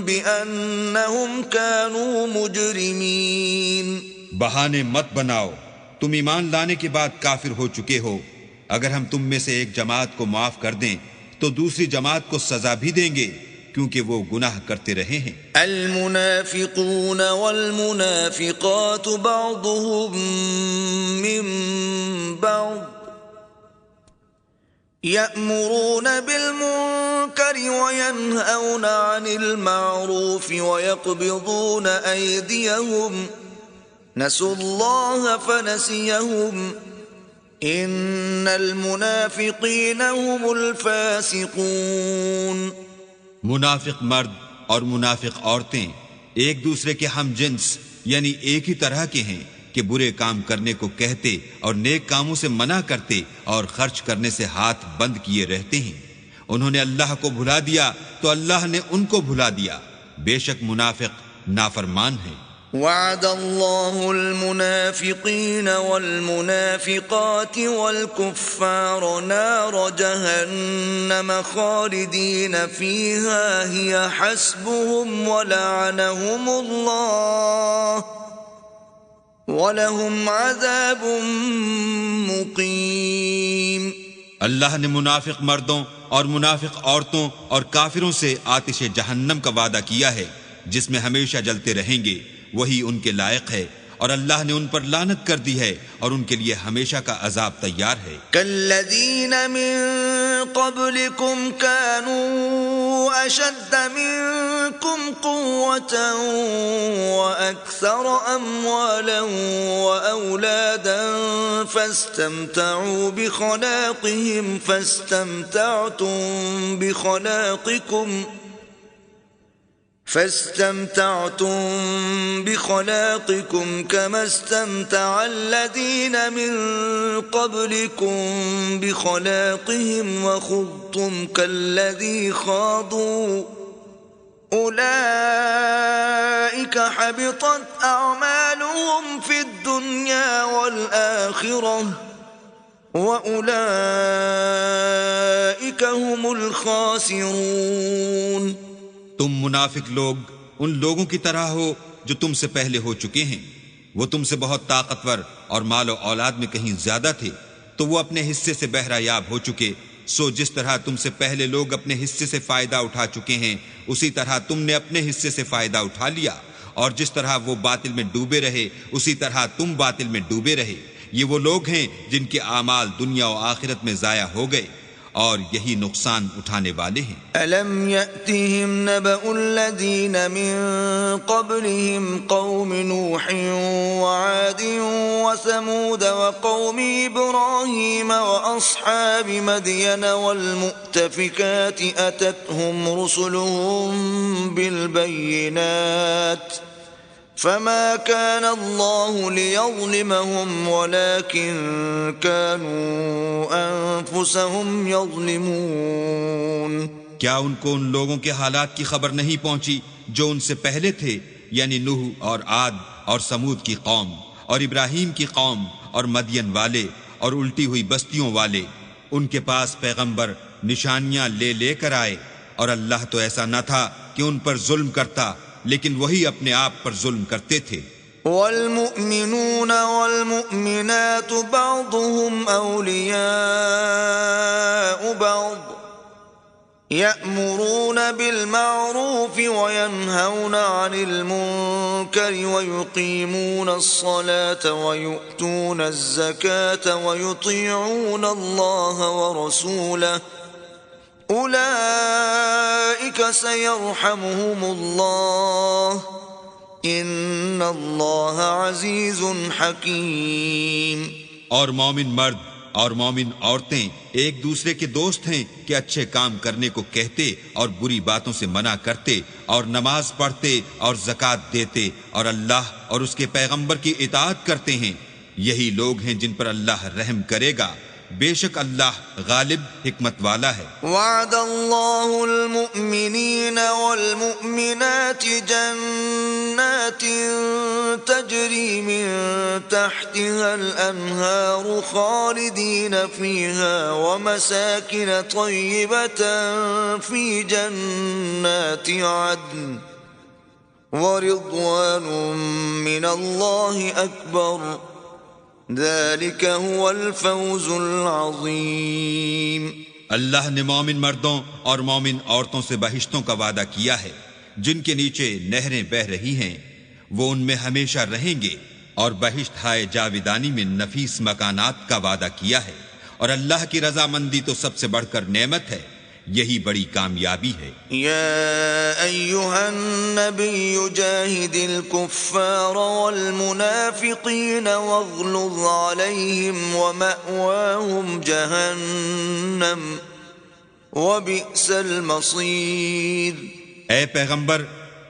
بأنهم كانوا مجرمين۔ بہانے مت بناؤ، تم ایمان لانے کے بعد کافر ہو چکے ہو۔ اگر ہم تم میں سے ایک جماعت کو معاف کر دیں تو دوسری جماعت کو سزا بھی دیں گے کیونکہ وہ گناہ کرتے رہے ہیں۔ المنافقون والمنافقات بعضهم من بعض يأمرون بالمنكر وينهون عن المعروف ويقبضون أيديهم نسوا الله فنسيهم إن المنافقين هم الفاسقون۔ منافق مرد اور منافق عورتیں ایک دوسرے کے ہم جنس یعنی ایک ہی طرح کے ہیں کہ برے کام کرنے کو کہتے اور نیک کاموں سے منع کرتے اور خرچ کرنے سے ہاتھ بند کیے رہتے ہیں۔ انہوں نے اللہ کو بھلا دیا تو اللہ نے ان کو بھلا دیا، بے شک منافق نافرمان ہیں۔ وعد الله المنافقين والمنافقات والكفار نار جهنم خالدين فيها هي حسبهم ولعنهم الله ولهم عذاب مقيم۔ اللہ نے منافق مردوں اور منافق عورتوں اور کافروں سے آتش جہنم کا وعدہ کیا ہے جس میں ہمیشہ جلتے رہیں گے، وہی ان کے لائق ہے، اور اللہ نے ان پر لعنت کر دی ہے اور ان کے لیے ہمیشہ کا عذاب تیار ہے۔ كالذین من قبلكم كانوا اشد منكم قوة واكثر اموالا واولادا فاستمتعوا بخلاقكم كما استمتع الذين من قبلكم بخلاقهم وخضتم كالذي خاضوا أولئك حبطت أعمالهم في الدنيا والآخرة وأولئك هم الخاسرون۔ تم منافق لوگ ان لوگوں کی طرح ہو جو تم سے پہلے ہو چکے ہیں، وہ تم سے بہت طاقتور اور مال و اولاد میں کہیں زیادہ تھے تو وہ اپنے حصے سے بہرہ یاب ہو چکے۔ سو جس طرح تم سے پہلے لوگ اپنے حصے سے فائدہ اٹھا چکے ہیں اسی طرح تم نے اپنے حصے سے فائدہ اٹھا لیا، اور جس طرح وہ باطل میں ڈوبے رہے اسی طرح تم باطل میں ڈوبے رہے۔ یہ وہ لوگ ہیں جن کے اعمال دنیا و آخرت میں ضائع ہو گئے، اور یہی نقصان اٹھانے والے ہیں۔ أَلَمْ يَأْتِهِمْ نَبَأُ الَّذِينَ مِن قَبْلِهِمْ قَوْمِ نُوحٍ وَعَادٍ وَثَمُودَ وَقَوْمِ إِبْرَاهِيمَ وَأَصْحَابِ مَدْيَنَ وَالْمُؤْتَفِكَاتِ أَتَتْهُمْ رُسُلُهُم بِالْبَيِّنَاتِ فما كان الله ليظلمهم ولكن كانوا أنفسهم يظلمون۔ کیا ان کو ان لوگوں کے حالات کی خبر نہیں پہنچی جو ان سے پہلے تھے، یعنی نوح اور عاد اور سمود کی قوم اور ابراہیم کی قوم اور مدین والے اور الٹی ہوئی بستیوں والے؟ ان کے پاس پیغمبر نشانیاں لے لے کر آئے، اور اللہ تو ایسا نہ تھا کہ ان پر ظلم کرتا، لیکن وہی اپنے آپ پر ظلم کرتے تھے۔ والمؤمنون والمؤمنات بعضهم أولياء بعض يأمرون بالمعروف وينهون عن المنكر ويقيمون الصلاة ويؤتون الزكاة ويطيعون الله ورسوله أولئك سيرحمهم الله إن الله عزيز حكيم۔ اور مومن مرد اور مومن عورتیں ایک دوسرے کے دوست ہیں کہ اچھے کام کرنے کو کہتے اور بری باتوں سے منع کرتے اور نماز پڑھتے اور زکوٰۃ دیتے اور اللہ اور اس کے پیغمبر کی اطاعت کرتے ہیں، یہی لوگ ہیں جن پر اللہ رحم کرے گا، بے شک اللہ غالب حکمت والا ہے۔ وعد اللہ المؤمنین والمؤمنات جنات تجری من تحتها الانہار خالدین فیها ومساکن طیبة فی جنات عدن ورضوان من اللہ اکبر ذلك هو الفوز العظیم۔ اللہ نے مومن مردوں اور مومن عورتوں سے بہشتوں کا وعدہ کیا ہے جن کے نیچے نہریں بہہ رہی ہیں، وہ ان میں ہمیشہ رہیں گے، اور بہشت ہائے جاویدانی میں نفیس مکانات کا وعدہ کیا ہے، اور اللہ کی رضامندی تو سب سے بڑھ کر نعمت ہے، یہی بڑی کامیابی ہے۔ یا ایہا النبی جاہد الکفار والمنافقین واغلظ علیہم ومأواہم جہنم وبئس المصیر۔ اے پیغمبر،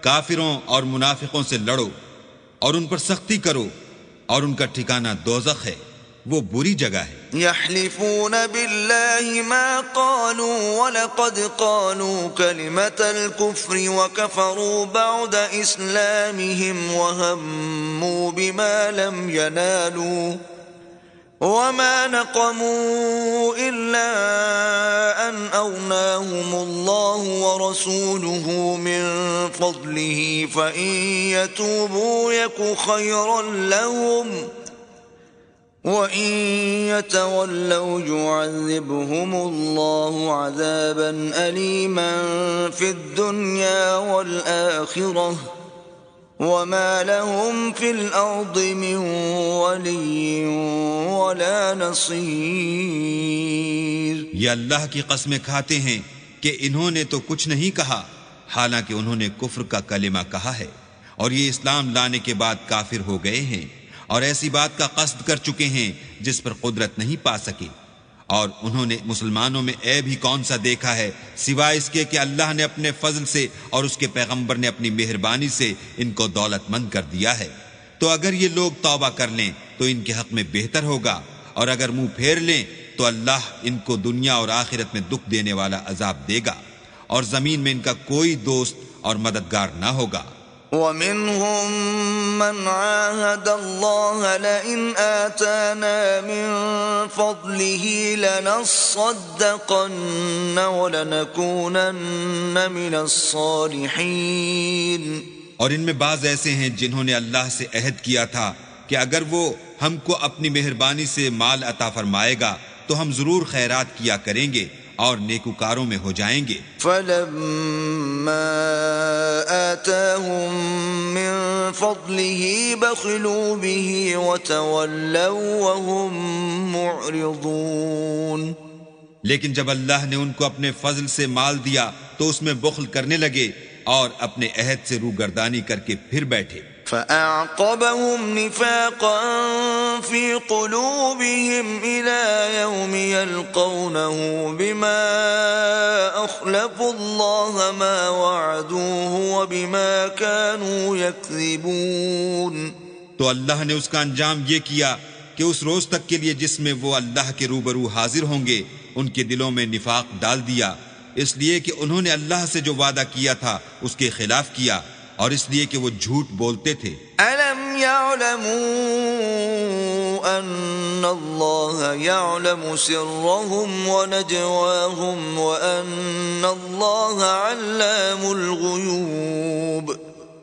کافروں اور منافقوں سے لڑو اور ان پر سختی کرو، اور ان کا ٹھکانہ دوزخ ہے، وہ بری جگہ ہے۔ یحلفون باللہ ما قالوا ولقد قالوا کلمة الكفر وکفروا بعد اسلامهم وہموا بما لم ينالوا وما نقموا إلا أن أغناهم الله ورسوله من فضله فإن يتوبوا يك خيرا لهم وَإِن يَتَوَلَّوْا يُعَذِّبْهُمُ اللَّهُ عَذَابًا أَلِيمًا فِي الدُّنْيَا وَالْآخِرَةِ وَمَا لَهُمْ فِي الْأَرْضِ مِنْ وَلِيٍّ وَلَا نَصِيرٍ۔ یہ اللہ کی قسمیں کھاتے ہیں کہ انہوں نے تو کچھ نہیں کہا، حالانکہ انہوں نے کفر کا کلمہ کہا ہے، اور یہ اسلام لانے کے بعد کافر ہو گئے ہیں، اور ایسی بات کا قصد کر چکے ہیں جس پر قدرت نہیں پا سکے، اور انہوں نے مسلمانوں میں عیب ہی کون سا دیکھا ہے سوائے اس کے کہ اللہ نے اپنے فضل سے اور اس کے پیغمبر نے اپنی مہربانی سے ان کو دولت مند کر دیا ہے۔ تو اگر یہ لوگ توبہ کر لیں تو ان کے حق میں بہتر ہوگا، اور اگر منہ پھیر لیں تو اللہ ان کو دنیا اور آخرت میں دکھ دینے والا عذاب دے گا، اور زمین میں ان کا کوئی دوست اور مددگار نہ ہوگا۔ وَمِنْهُمْ مَنْ عَاهَدَ اللَّهَ لَئِنْ آتَانَا مِنْ فَضْلِهِ لَنَصَّدَّقَنَّ وَلَنَكُونَنَّ مِنَ الصَّالِحِينَ۔ اور ان میں بعض ایسے ہیں جنہوں نے اللہ سے عہد کیا تھا کہ اگر وہ ہم کو اپنی مہربانی سے مال عطا فرمائے گا تو ہم ضرور خیرات کیا کریں گے اور نیکوکاروں میں ہو جائیں گے۔ فَلَمَّا آتَاهُم مِّن فَضْلِهِ بَخِلُوا بِهِ وَتَوَلَّوْا وَهُم مُّعْرِضُونَ۔ لیکن جب اللہ نے ان کو اپنے فضل سے مال دیا تو اس میں بخل کرنے لگے اور اپنے عہد سے روگردانی کر کے پھر بیٹھے. فأعقبهم نفاقا في قلوبهم إلى يوم يلقونه بما أخلفوا الله ما وعدوه وبما كانوا يكذبون. تو اللہ نے اس کا انجام یہ کیا کہ اس روز تک کے لیے جس میں وہ اللہ کے روبرو حاضر ہوں گے ان کے دلوں میں نفاق ڈال دیا، اس لیے کہ انہوں نے اللہ سے جو وعدہ کیا تھا اس کے خلاف کیا، اور اس لیے کہ وہ جھوٹ بولتے تھے. أَلَمْ يَعْلَمُوا أَنَّ اللَّهَ يَعْلَمُ سِرَّهُمْ وَنَجْوَاهُمْ وَأَنَّ اللَّهَ عَلَّامُ الْغُيُوبِ.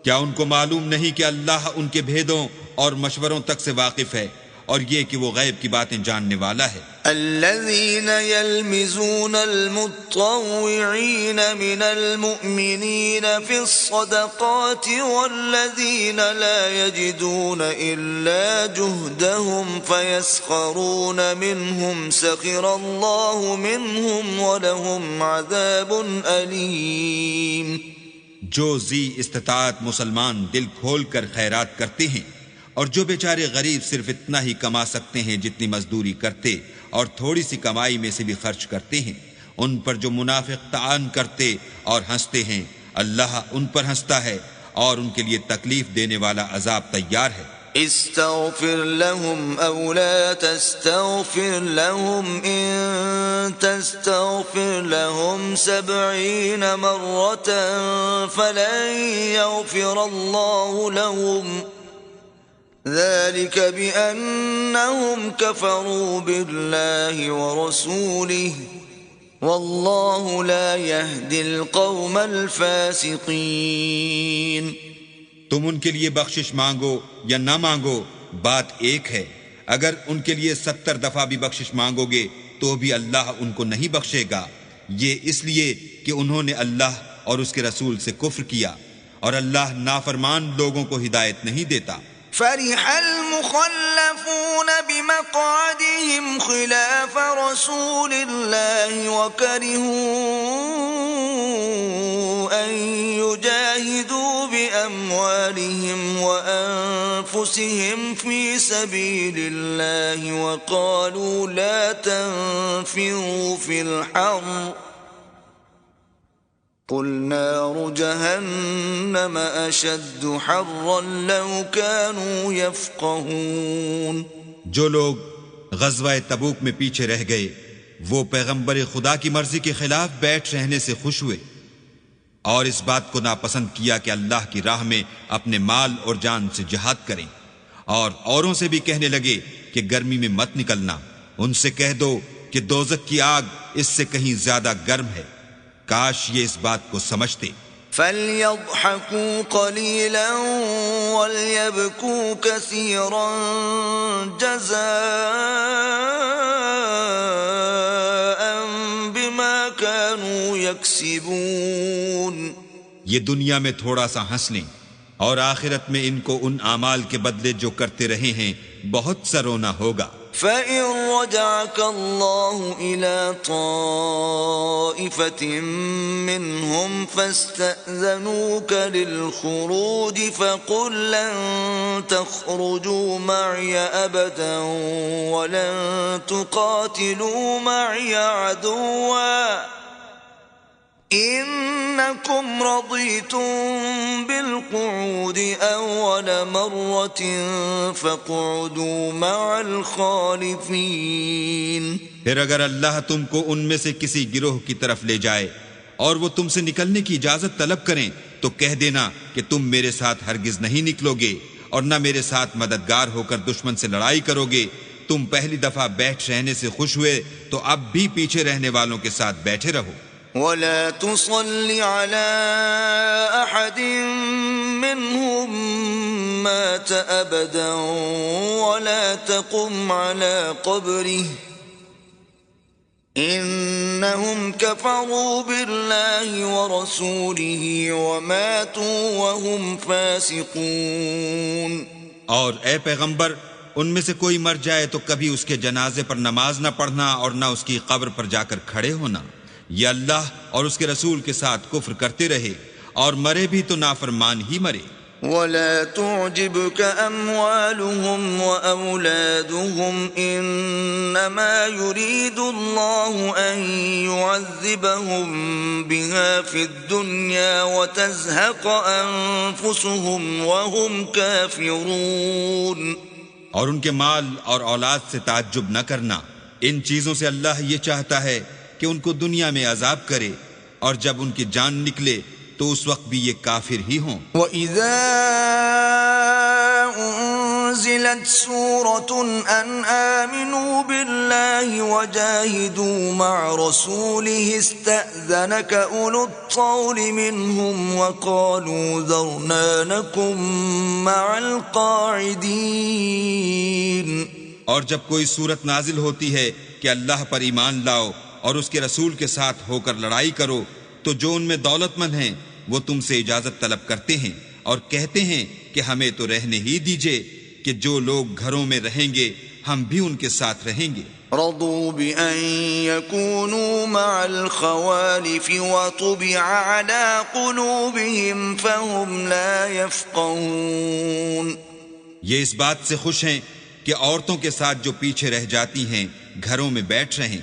کیا ان کو معلوم نہیں کہ اللہ ان کے بھیدوں اور مشوروں تک سے واقف ہے، اور یہ کہ وہ غیب کی باتیں جاننے والا ہے. الذين يلمزون المطوعين من المؤمنين في الصدقات والذين لا يجدون إلا جهدهم فيسخرون منهم سخر الله منهم ولهم عذاب أليم. جو ذی استطاعت مسلمان دل کھول کر خیرات کرتے ہیں، اور جو بیچارے غریب صرف اتنا ہی کما سکتے ہیں جتنی مزدوری کرتے اور تھوڑی سی کمائی میں سے بھی خرچ کرتے ہیں، ان پر جو منافق طعن کرتے اور ہنستے ہیں، اللہ ان پر ہنستا ہے اور ان کے لیے تکلیف دینے والا عذاب تیار ہے. استغفر لهم او لا تستغفر لهم ان تستغفر لهم 70 مرة فلن يغفر الله لهم ذلك بأنهم كفروا بالله ورسوله والله لا يهدي القوم الفاسقين. تم ان کے لیے بخشش مانگو یا نہ مانگو، بات ایک ہے. اگر ان کے لیے 70 دفعہ بھی بخشش مانگو گے تو بھی اللہ ان کو نہیں بخشے گا، یہ اس لیے کہ انہوں نے اللہ اور اس کے رسول سے کفر کیا، اور اللہ نافرمان لوگوں کو ہدایت نہیں دیتا. فرح المخلفون بمقعدهم خلاف رسول الله وكرهوا أن يجاهدوا بأموالهم وأنفسهم في سبيل الله وقالوا لا تنفروا في الحر قل نار جهنم أشد حرا لو كانوا يفقهون. جو لوگ غزوہ تبوک میں پیچھے رہ گئے وہ پیغمبر خدا کی مرضی کے خلاف بیٹھ رہنے سے خوش ہوئے اور اس بات کو ناپسند کیا کہ اللہ کی راہ میں اپنے مال اور جان سے جہاد کریں، اور اوروں سے بھی کہنے لگے کہ گرمی میں مت نکلنا. ان سے کہہ دو کہ دوزخ کی آگ اس سے کہیں زیادہ گرم ہے. کاش یہ اس بات کو سمجھتے. فَلْيَضْحَكُوا قَلِيلًا وَلْيَبْكُوا كَثِيرًا جَزَاءً بِمَا كَانُوا يَكْسِبُونَ. یہ دنیا میں تھوڑا سا ہنس لیں اور آخرت میں ان کو ان اعمال کے بدلے جو کرتے رہے ہیں بہت سا رونا ہوگا. فَإِن رَّجَعَكَ اللَّهُ إِلَىٰ طَائِفَةٍ مِّنْهُمْ فَاسْتَأْذَنُوكَ لِلْخُرُوجِ فَقُل لَّن تَخْرُجُوا مَعِيَ أَبَدًا وَلَن تُقَاتِلُوا مَعِيَ عَدُوًّا إِنَّكُمْ رَضِيتُم بِالْقُعُودِ أَوَّلَ مَرَّةٍ فَاقْعُدُوا مَعَ الْخَالِفِينَ. پھر اگر اللہ تم کو ان میں سے کسی گروہ کی طرف لے جائے اور وہ تم سے نکلنے کی اجازت طلب کریں تو کہہ دینا کہ تم میرے ساتھ ہرگز نہیں نکلو گے اور نہ میرے ساتھ مددگار ہو کر دشمن سے لڑائی کرو گے. تم پہلی دفعہ بیٹھ رہنے سے خوش ہوئے تو اب بھی پیچھے رہنے والوں کے ساتھ بیٹھے رہو. ولا تصل على أحد منهم مات أبدا ولا تقم على قبره إنهم كفروا بالله ورسوله وماتوا وهم فاسقون. اور اے پیغمبر ان میں سے کوئی مر جائے تو کبھی اس کے جنازے پر نماز نہ پڑھنا اور نہ اس کی قبر پر جا کر کھڑے ہونا. یہ اللہ اور اس کے رسول کے ساتھ کفر کرتے رہے اور مرے بھی تو نافرمان ہی مرے. ولا تعجبك أموالهم وأولادهم إنما يريد الله أن يعذبهم بها في الدنيا وتزهق أنفسهم وهم كافرون. اور ان کے مال اور اولاد سے تعجب نہ کرنا، ان چیزوں سے اللہ یہ چاہتا ہے کہ ان کو دنیا میں عذاب کرے اور جب ان کی جان نکلے تو اس وقت بھی یہ کافر ہی ہوں. وَإِذَا أُنزِلَتْ سُورَةٌ أَنْ آمِنُوا بِاللَّهِ وَجَاهِدُوا مَعَ رَسُولِهِ اسْتَأْذَنَكَ أُولُو الطَّوْلِ مِنْهُمْ وَقَالُوا ذَرْنَا نَكُن مَعَ الْقَاعِدِينَ. اور جب کوئی صورت نازل ہوتی ہے کہ اللہ پر ایمان لاؤ اور اس کے رسول کے ساتھ ہو کر لڑائی کرو، تو جو ان میں دولت مند ہیں وہ تم سے اجازت طلب کرتے ہیں اور کہتے ہیں کہ ہمیں تو رہنے ہی دیجئے کہ جو لوگ گھروں میں رہیں گے ہم بھی ان کے ساتھ رہیں گے. رضوا بأن يكونوا مع الخوالف وطبع على قلوبهم فهم لا يفقهون. یہ اس بات سے خوش ہیں کہ عورتوں کے ساتھ جو پیچھے رہ جاتی ہیں گھروں میں بیٹھ رہیں،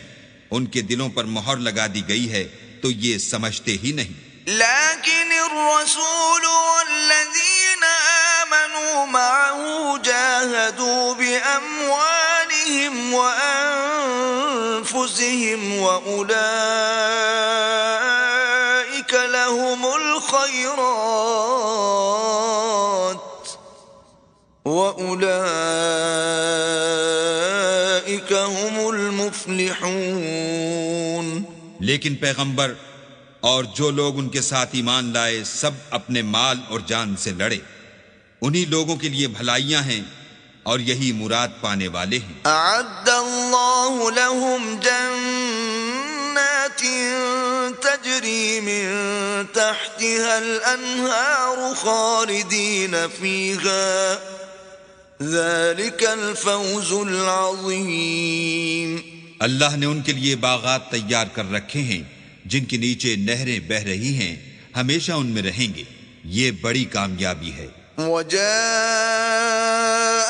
ان کے دلوں پر مہر لگا دی گئی ہے تو یہ سمجھتے ہی نہیں. لیکن الرسول والذین آمنوا معه جاہدوا بأموالهم وأنفسهم وأولئک لهم الخیرات وأولئک هم المفلحون. لیکن پیغمبر اور جو لوگ ان کے ساتھ ایمان لائے سب اپنے مال اور جان سے لڑے، انہی لوگوں کے لیے بھلائیاں ہیں اور یہی مراد پانے والے ہیں. اعد اللہ لهم جنات تجری من تحتها الانہار خالدین فیہا ذلک الفوز العظیم. اللہ نے ان کے لیے باغات تیار کر رکھے ہیں جن کے نیچے نہریں بہ رہی ہیں، ہمیشہ ان میں رہیں گے، یہ بڑی کامیابی ہے. وجاء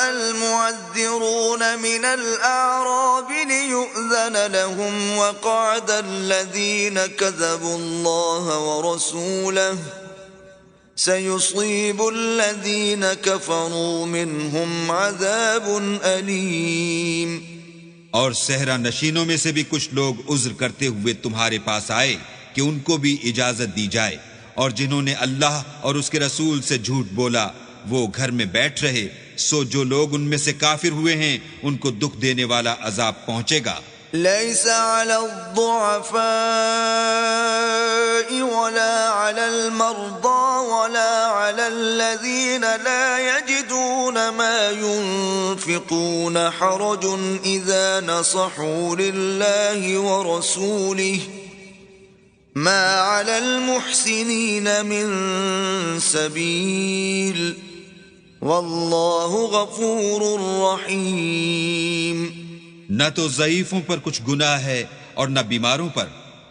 المعذرون من الأعراب ليؤذن لهم وقعد الذين كذبوا الله ورسوله سيصيب الذين كفروا منهم عذاب أليم. اور صحرا نشینوں میں سے بھی کچھ لوگ عذر کرتے ہوئے تمہارے پاس آئے کہ ان کو بھی اجازت دی جائے، اور جنہوں نے اللہ اور اس کے رسول سے جھوٹ بولا وہ گھر میں بیٹھ رہے، سو جو لوگ ان میں سے کافر ہوئے ہیں ان کو دکھ دینے والا عذاب پہنچے گا. ليس على الضعفاء ولا على المرضى ولا على الذين لا يجدون ما ينفقون حرج إذا نصحوا لله ورسوله ما على المحسنين من سبيل والله غفور رحيم. نہ تو ضعیفوں پر کچھ گناہ ہے اور نہ بیماروں پر،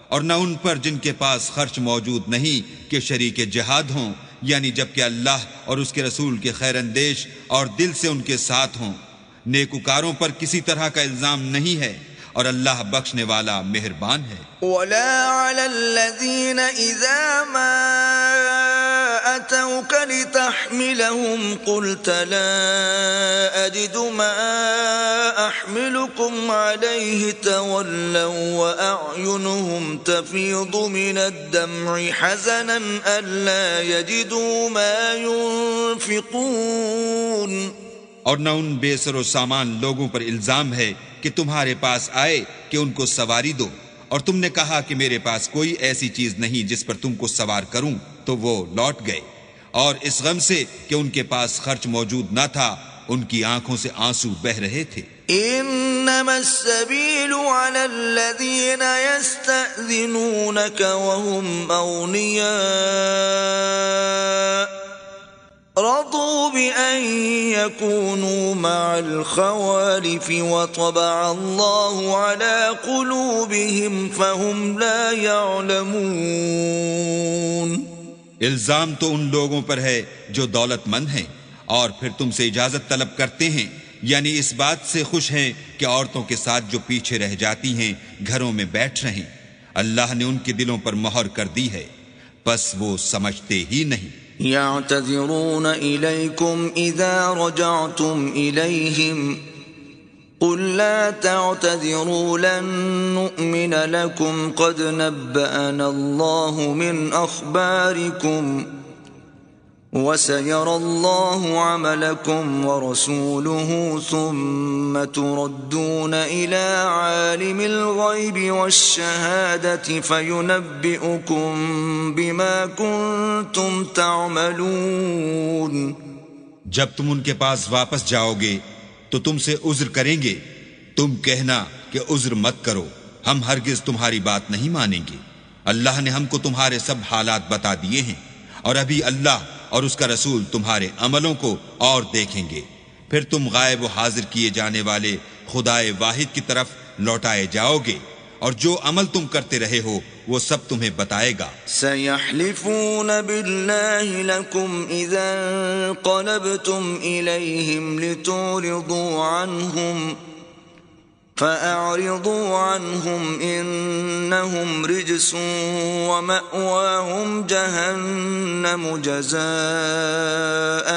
اور نہ ان پر جن کے پاس خرچ موجود نہیں کہ شریک جہاد ہوں، یعنی جبکہ اللہ اور اس کے رسول کے خیر اندیش اور دل سے ان کے ساتھ ہوں. نیکوکاروں پر کسی طرح کا الزام نہیں ہے اور اللہ بخشنے والا مہربان ہے. ولا على الذين إذا ما أتوك لتحملهم قلت لا أجد ما أحملكم عليه تولوا وأعينهم تفيض من الدمع حزنا ألا يجدوا ما ينفقون. اور نہ ان بے سر و سامان لوگوں پر الزام ہے کہ تمہارے پاس آئے کہ ان کو سواری دو، اور تم نے کہا کہ میرے پاس کوئی ایسی چیز نہیں جس پر تم کو سوار کروں، تو وہ لوٹ گئے، اور اس غم سے کہ ان کے پاس خرچ موجود نہ تھا ان کی آنکھوں سے آنسو بہ رہے تھے. انما السبيل على الذين يستأذنونك وهم أغنياء رضوا بأن ليكونوا مع الخوالف وطبع الله على قلوبهم فهم لا يعلمون. الزام تو ان لوگوں پر ہے جو دولت مند ہیں اور پھر تم سے اجازت طلب کرتے ہیں، یعنی اس بات سے خوش ہیں کہ عورتوں کے ساتھ جو پیچھے رہ جاتی ہیں گھروں میں بیٹھ رہیں. اللہ نے ان کے دلوں پر مہر کر دی ہے، پس وہ سمجھتے ہی نہیں. يعتذرون إليكم إذا رجعتم إليهم قل لا تعتذروا لن نؤمن لكم قد نبأنا الله من أخباركم وسيرى الله عملكم ورسوله ثم تردون إلى عالم الغيب والشهادة فينبئكم بما كنتم تعملون. جب تم ان کے پاس واپس جاؤ گے تو تم سے عذر کریں گے، تم کہنا کہ عذر مت کرو، ہم ہرگز تمہاری بات نہیں مانیں گے. اللہ نے ہم کو تمہارے سب حالات بتا دیے ہیں، اور ابھی اللہ اور اس کا رسول تمہارے عملوں کو اور دیکھیں گے. پھر تم غائب و حاضر کیے جانے والے خدائے واحد کی طرف لوٹائے جاؤ گے، اور جو عمل تم کرتے رہے ہو وہ سب تمہیں بتائے گا. سيحلفون بالله لكم إذا انقلبتم إليهم لتعرضوا عنهم فأعرضوا عنهم إنهم رجس ومأواهم جهنم جزاء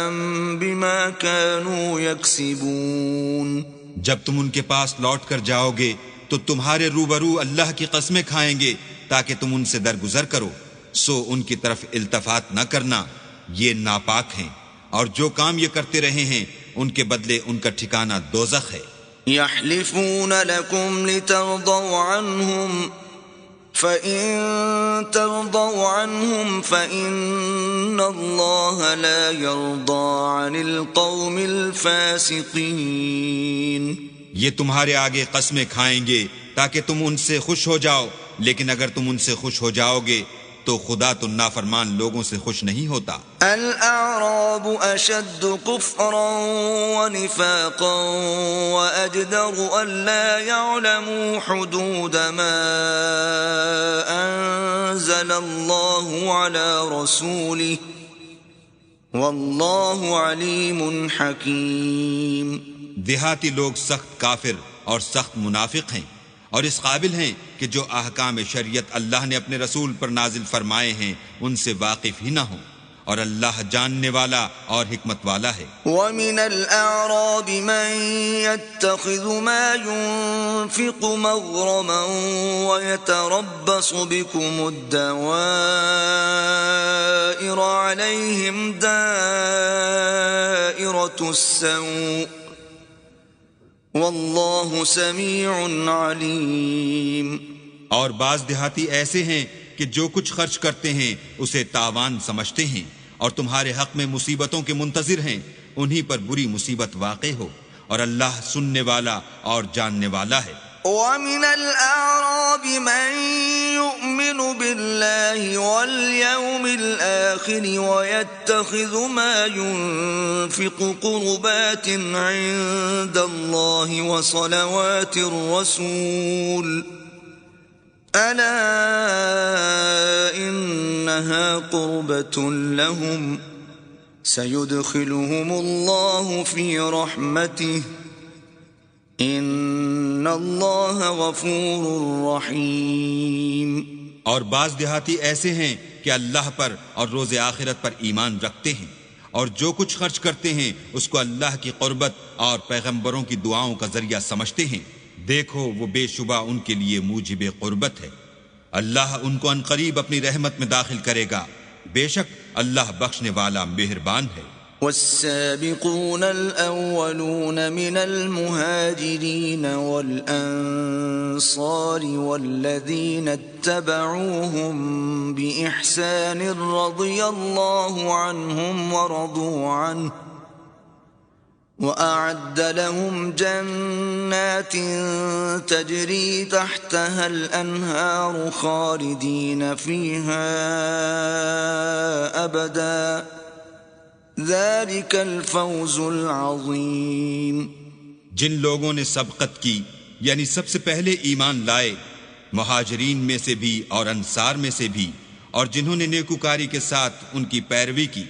بما كانوا يكسبون. جب تم ان کے پاس لوٹ کر جاؤ گے تو تمہارے روبرو اللہ کی قسمیں کھائیں گے تاکہ تم ان سے درگزر کرو، سو ان کی طرف التفات نہ کرنا، یہ ناپاک ہیں، اور جو کام یہ کرتے رہے ہیں ان کے بدلے ان کا ٹھکانہ دوزخ ہے. يحلفون لكم لترضوا عنهم فإن ترضوا عنهم فإن الله لا يرضى عن القوم الفاسقين. یہ تمہارے آگے قسمیں کھائیں گے تاکہ تم ان سے خوش ہو جاؤ، لیکن اگر تم ان سے خوش ہو جاؤ گے تو خدا تو نافرمان لوگوں سے خوش نہیں ہوتا. الأعراب أشد كفرا ونفاقا وأجدر ألا يعلموا حدود ما أنزل الله على رسوله والله عليم حكيم. دیہاتی لوگ سخت کافر اور سخت منافق ہیں، اور اس قابل ہیں کہ جو احکام شریعت اللہ نے اپنے رسول پر نازل فرمائے ہیں ان سے واقف ہی نہ ہوں، اور اللہ جاننے والا اور حکمت والا ہے. وَمِنَ الْأَعْرَابِ مَن يَتَّخِذُ مَا يُنفِقُ مَغْرَمًا وَيَتَرَبَّصُ بِكُمُ الدَّوَائِرَ عَلَيْهِمْ دَائِرَةُ السَّوْءِ واللہ سمیع علیم. اور بعض دیہاتی ایسے ہیں کہ جو کچھ خرچ کرتے ہیں اسے تاوان سمجھتے ہیں، اور تمہارے حق میں مصیبتوں کے منتظر ہیں، انہی پر بری مصیبت واقع ہو، اور اللہ سننے والا اور جاننے والا ہے. وَمِنَ الْأَعْرَابِ مَن يُؤْمِنُ بِاللَّهِ وَالْيَوْمِ الْآخِرِ وَيَتَّخِذُ مَا يُنفِقُ قُرُبَاتٍ عِندَ اللَّهِ وَصَلَوَاتِ الرَّسُولِ أَلَا إِنَّهَا قُرْبَةٌ لَهُمْ سَيُدْخِلُهُمُ اللَّهُ فِي رَحْمَتِهِ ان اللہ غفور رحیم. اور بعض دیہاتی ایسے ہیں کہ اللہ پر اور روز آخرت پر ایمان رکھتے ہیں، اور جو کچھ خرچ کرتے ہیں اس کو اللہ کی قربت اور پیغمبروں کی دعاؤں کا ذریعہ سمجھتے ہیں. دیکھو وہ بے شبہ ان کے لیے موجب قربت ہے. اللہ ان کو عنقریب اپنی رحمت میں داخل کرے گا، بے شک اللہ بخشنے والا مہربان ہے. والسابقون الأولون من المهاجرين والأنصار والذين اتبعوهم بإحسان رضي الله عنهم ورضوا عنه وأعد لهم جنات تجري تحتها الأنهار خالدين فيها أبدا ذلك الفوز العظیم. جن لوگوں نے سبقت کی یعنی سب سے پہلے ایمان لائے، مہاجرین میں سے بھی اور انصار میں سے بھی، اور جنہوں نے نیکوکاری کے ساتھ ان کی پیروی کی،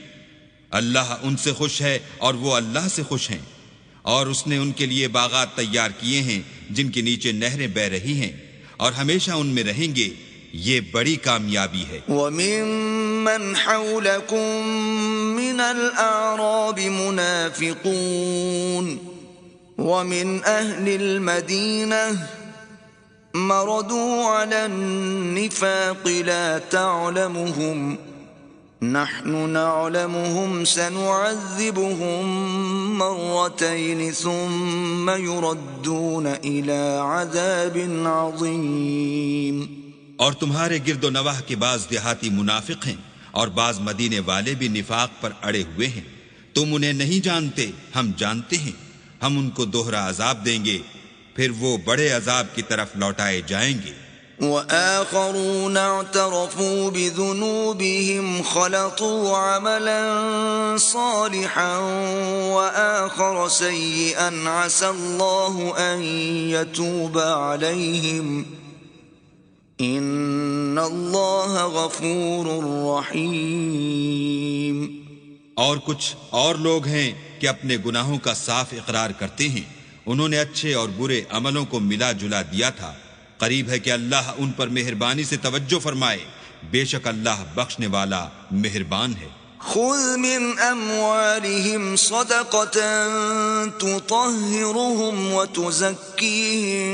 اللہ ان سے خوش ہے اور وہ اللہ سے خوش ہیں، اور اس نے ان کے لیے باغات تیار کیے ہیں جن کے نیچے نہریں بہ رہی ہیں، اور ہمیشہ ان میں رہیں گے. یہ بڑی کامیابی ہے. وَمِمَّنْ حَوْلَكُمْ مِنَ الْأَعْرَابِ مُنَافِقُونَ وَمِنْ أَهْلِ الْمَدِينَةِ مَرَدُوا عَلَى النِّفَاقِ لَا تَعْلَمُهُمْ نَحْنُ نَعْلَمُهُمْ سَنُعَذِّبُهُمْ مَرَّتَيْنِ ثُمَّ يُرَدُّونَ إِلَى عَذَابٍ عَظِيمٍ. اور تمہارے گرد و نواح کے بعض دیہاتی منافق ہیں اور بعض مدینے والے بھی نفاق پر اڑے ہوئے ہیں. تم انہیں نہیں جانتے، ہم جانتے ہیں. ہم ان کو دوہرا عذاب دیں گے، پھر وہ بڑے عذاب کی طرف لوٹائے جائیں گے. وَآخَرُونَ اعْتَرَفُوا بِذُنُوبِهِمْ خَلَطُوا عَمَلًا صَالِحًا وَآخَرَ سَيِّئًا عَسَى اللَّهُ أَن يَتُوبَ عَلَيْهِمْ إِنَّ اللَّهَ غَفُورٌ رَحِيمٌ. اور کچھ اور لوگ ہیں کہ اپنے گناہوں کا صاف اقرار کرتے ہیں. انہوں نے اچھے اور برے عملوں کو ملا جلا دیا تھا. قریب ہے کہ اللہ ان پر مہربانی سے توجہ فرمائے. بے شک اللہ بخشنے والا مہربان ہے. خذ من اموالهم صدقة تطهرهم وتزكيهم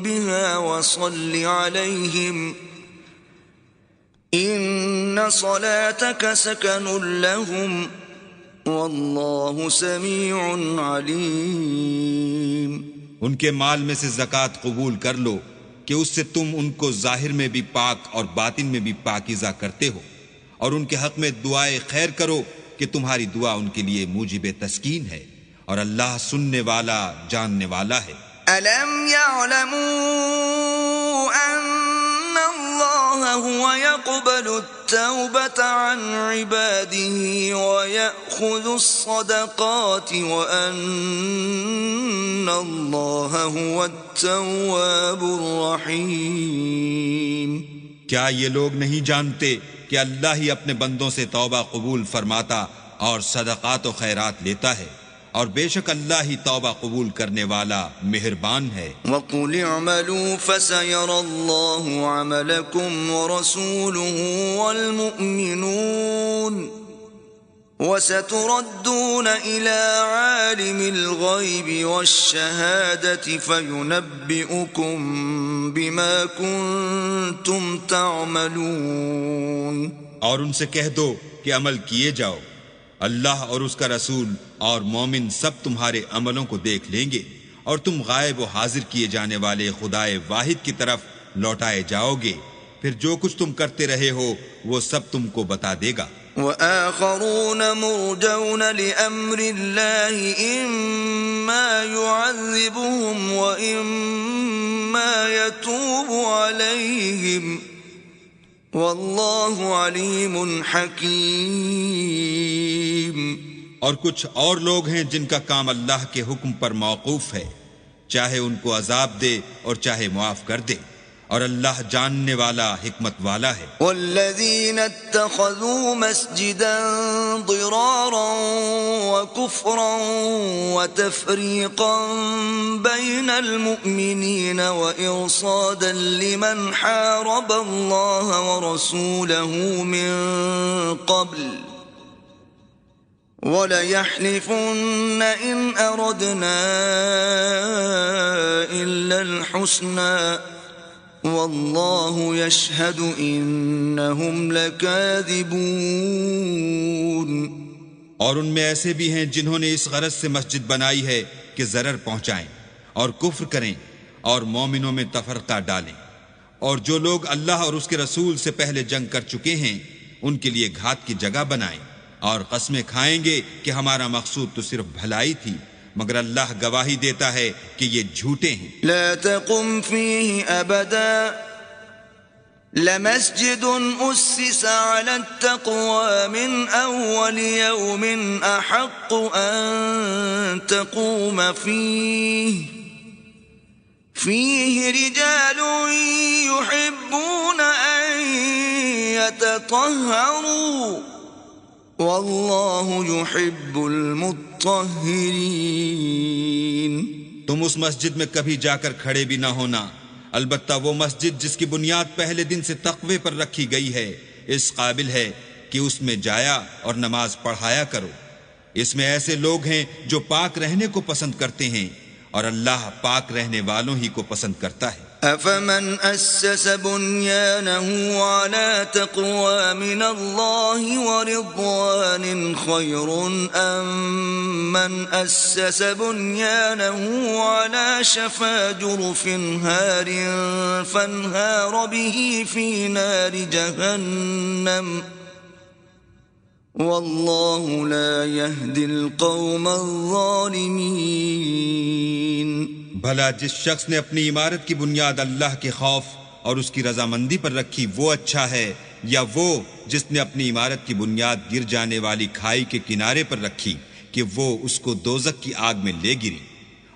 بها وصل عليهم ان صلاتك سكن لهم والله سميع عليم. ان کے مال میں سے زکوٰۃ قبول کر لو کہ اس سے تم ان کو ظاہر میں بھی پاک اور باطن میں بھی پاکیزہ کرتے ہو، اور ان کے حق میں دعائے خیر کرو کہ تمہاری دعا ان کے لیے موجب تسکین ہے، اور اللہ سننے والا جاننے والا ہے. أَلَمْ يَعْلَمُوا أَنَّ اللَّهَ هُوَ يَقْبَلُ التَّوْبَةَ عَنْ عِبَادِهِ وَيَأْخُذُ الصَّدَقَاتِ وَأَنَّ اللَّهَ هُوَ التَّوَّابُ الرَّحِيمُ. کیا یہ لوگ نہیں جانتے کہ اللہ ہی اپنے بندوں سے توبہ قبول فرماتا اور صدقات و خیرات لیتا ہے، اور بے شک اللہ ہی توبہ قبول کرنے والا مہربان ہے. وَقُلِ اعْمَلُوا فَسَيَرَى اللَّهُ عَمَلَكُمْ وَرَسُولُهُ وَالْمُؤْمِنُونَ وَسَتُرَدُّونَ إِلَى عَالِمِ الْغَيْبِ وَالشَّهَادَةِ فَيُنَبِّئُكُم بِمَا كُنتُمْ تَعْمَلُونَ. اور ان سے کہہ دو کہ عمل کیے جاؤ، اللہ اور اس کا رسول اور مومن سب تمہارے عملوں کو دیکھ لیں گے، اور تم غائب و حاضر کیے جانے والے خدائے واحد کی طرف لوٹائے جاؤ گے، پھر جو کچھ تم کرتے رہے ہو وہ سب تم کو بتا دے گا. وَآخَرُونَ مُرْجَوْنَ لِأَمْرِ اللَّهِ إِمَّا يُعَذِّبُهُمْ وَإِمَّا يَتُوبُ عَلَيْهِمْ وَاللَّهُ عَلِيمٌ حَكِيمٌ. اور کچھ اور لوگ ہیں جن کا کام اللہ کے حکم پر موقوف ہے، چاہے ان کو عذاب دے اور چاہے معاف کر دے، اور اللہ جاننے والا حکمت والا ہے. والذین اتخذوا مسجدا ضرارا وكفرا وتفریقا بین المؤمنین وإرصادا لمن حارب اللہ ورسوله من قبل وَلَيَحْلِفُنَّ إِنْ أَرَدْنَا إِلَّا الْحُسْنَى وَاللَّهُ يَشْهَدُ إِنَّهُمْ لَكَاذِبُونَ. اور ان میں ایسے بھی ہیں جنہوں نے اس غرض سے مسجد بنائی ہے کہ ضرر پہنچائیں اور کفر کریں اور مومنوں میں تفرقہ ڈالیں، اور جو لوگ اللہ اور اس کے رسول سے پہلے جنگ کر چکے ہیں ان کے لیے گھات کی جگہ بنائیں، اور قسمیں کھائیں گے کہ ہمارا مقصود تو صرف بھلائی تھی، مگر اللہ گواہی دیتا ہے کہ یہ جھوٹے ہیں. لا تقم فيه أبدا لمسجد أسس على التقوى من أول يوم أحق أن تقوم فيه رجال يحبون أن يتطهروا والله يحب المطهرين۔ تم اس مسجد میں کبھی جا کر کھڑے بھی نہ ہونا، البتہ وہ مسجد جس کی بنیاد پہلے دن سے تقوی پر رکھی گئی ہے اس قابل ہے کہ اس میں جایا اور نماز پڑھایا کرو۔ اس میں ایسے لوگ ہیں جو پاک رہنے کو پسند کرتے ہیں اور اللہ پاک رہنے والوں ہی کو پسند کرتا ہے۔ أفمن أسس بنيانه على تقوى من الله ورضوان خير أم من أسس بنيانه على شفا جرف هار فانهار به في نار جهنم والله لا يهدي القوم الظالمين۔ بھلا جس شخص نے اپنی عمارت کی بنیاد اللہ کے خوف اور اس کی رضامندی پر رکھی وہ اچھا ہے، یا وہ جس نے اپنی عمارت کی بنیاد گر جانے والی کھائی کے کنارے پر رکھی کہ وہ اس کو دوزخ کی آگ میں لے گری،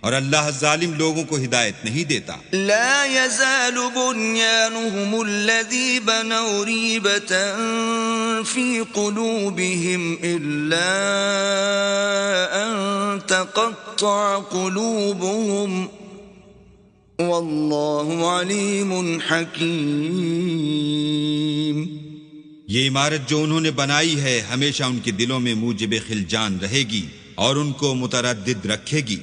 اور اللہ ظالم لوگوں کو ہدایت نہیں دیتا۔ لا يزال بنيانهم الذي بنوا ريبة في قلوبهم إلا أن تقطع قلوبهم والله عليم حكيم۔ یہ عمارت جو انہوں نے بنائی ہے ہمیشہ ان کے دلوں میں موجب خلجان رہے گی اور ان کو متردد رکھے گی،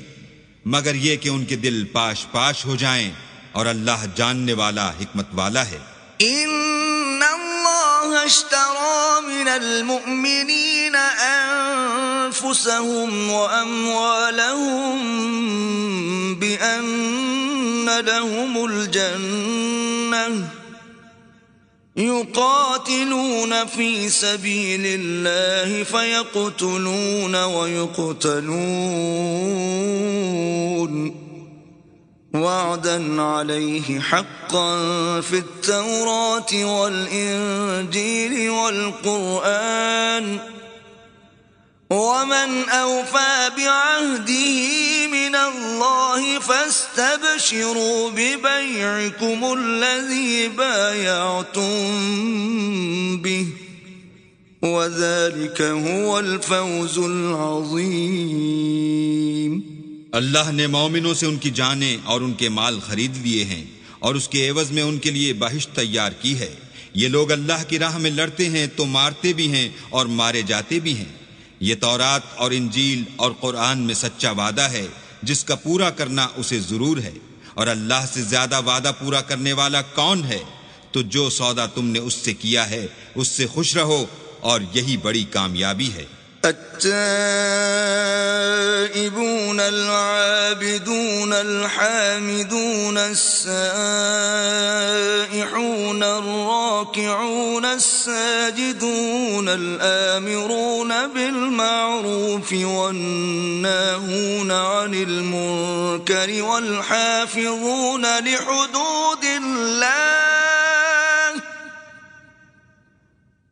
مگر یہ کہ ان کے دل پاش پاش ہو جائیں، اور اللہ جاننے والا حکمت والا ہے۔ ان اللہ اشترى من المؤمنین انفسهم واموالهم بان لهم الجنة يقاتلون في سبيل الله فيقتلون ويقتلون وعدا عليه حقا في التوراة والإنجيل والقرآن ومن أوفى بعهده من الله فاستبشروا ببيعكم الذي بايعتم به وذلك هو الفوز العظيم۔ اللہ نے مومنوں سے ان کی جانیں اور ان کے مال خرید لیے ہیں اور اس کے عوض میں ان کے لیے بہشت تیار کی ہے۔ یہ لوگ اللہ کی راہ میں لڑتے ہیں تو مارتے بھی ہیں اور مارے جاتے بھی ہیں۔ یہ تورات اور انجیل اور قرآن میں سچا وعدہ ہے جس کا پورا کرنا اسے ضرور ہے، اور اللہ سے زیادہ وعدہ پورا کرنے والا کون ہے؟ تو جو سودا تم نے اس سے کیا ہے اس سے خوش رہو، اور یہی بڑی کامیابی ہے۔ التائبون العابدون الحامدون السائحون الراكعون الساجدون الآمرون بالمعروف والناهون عن المنكر والحافظون لحدود الله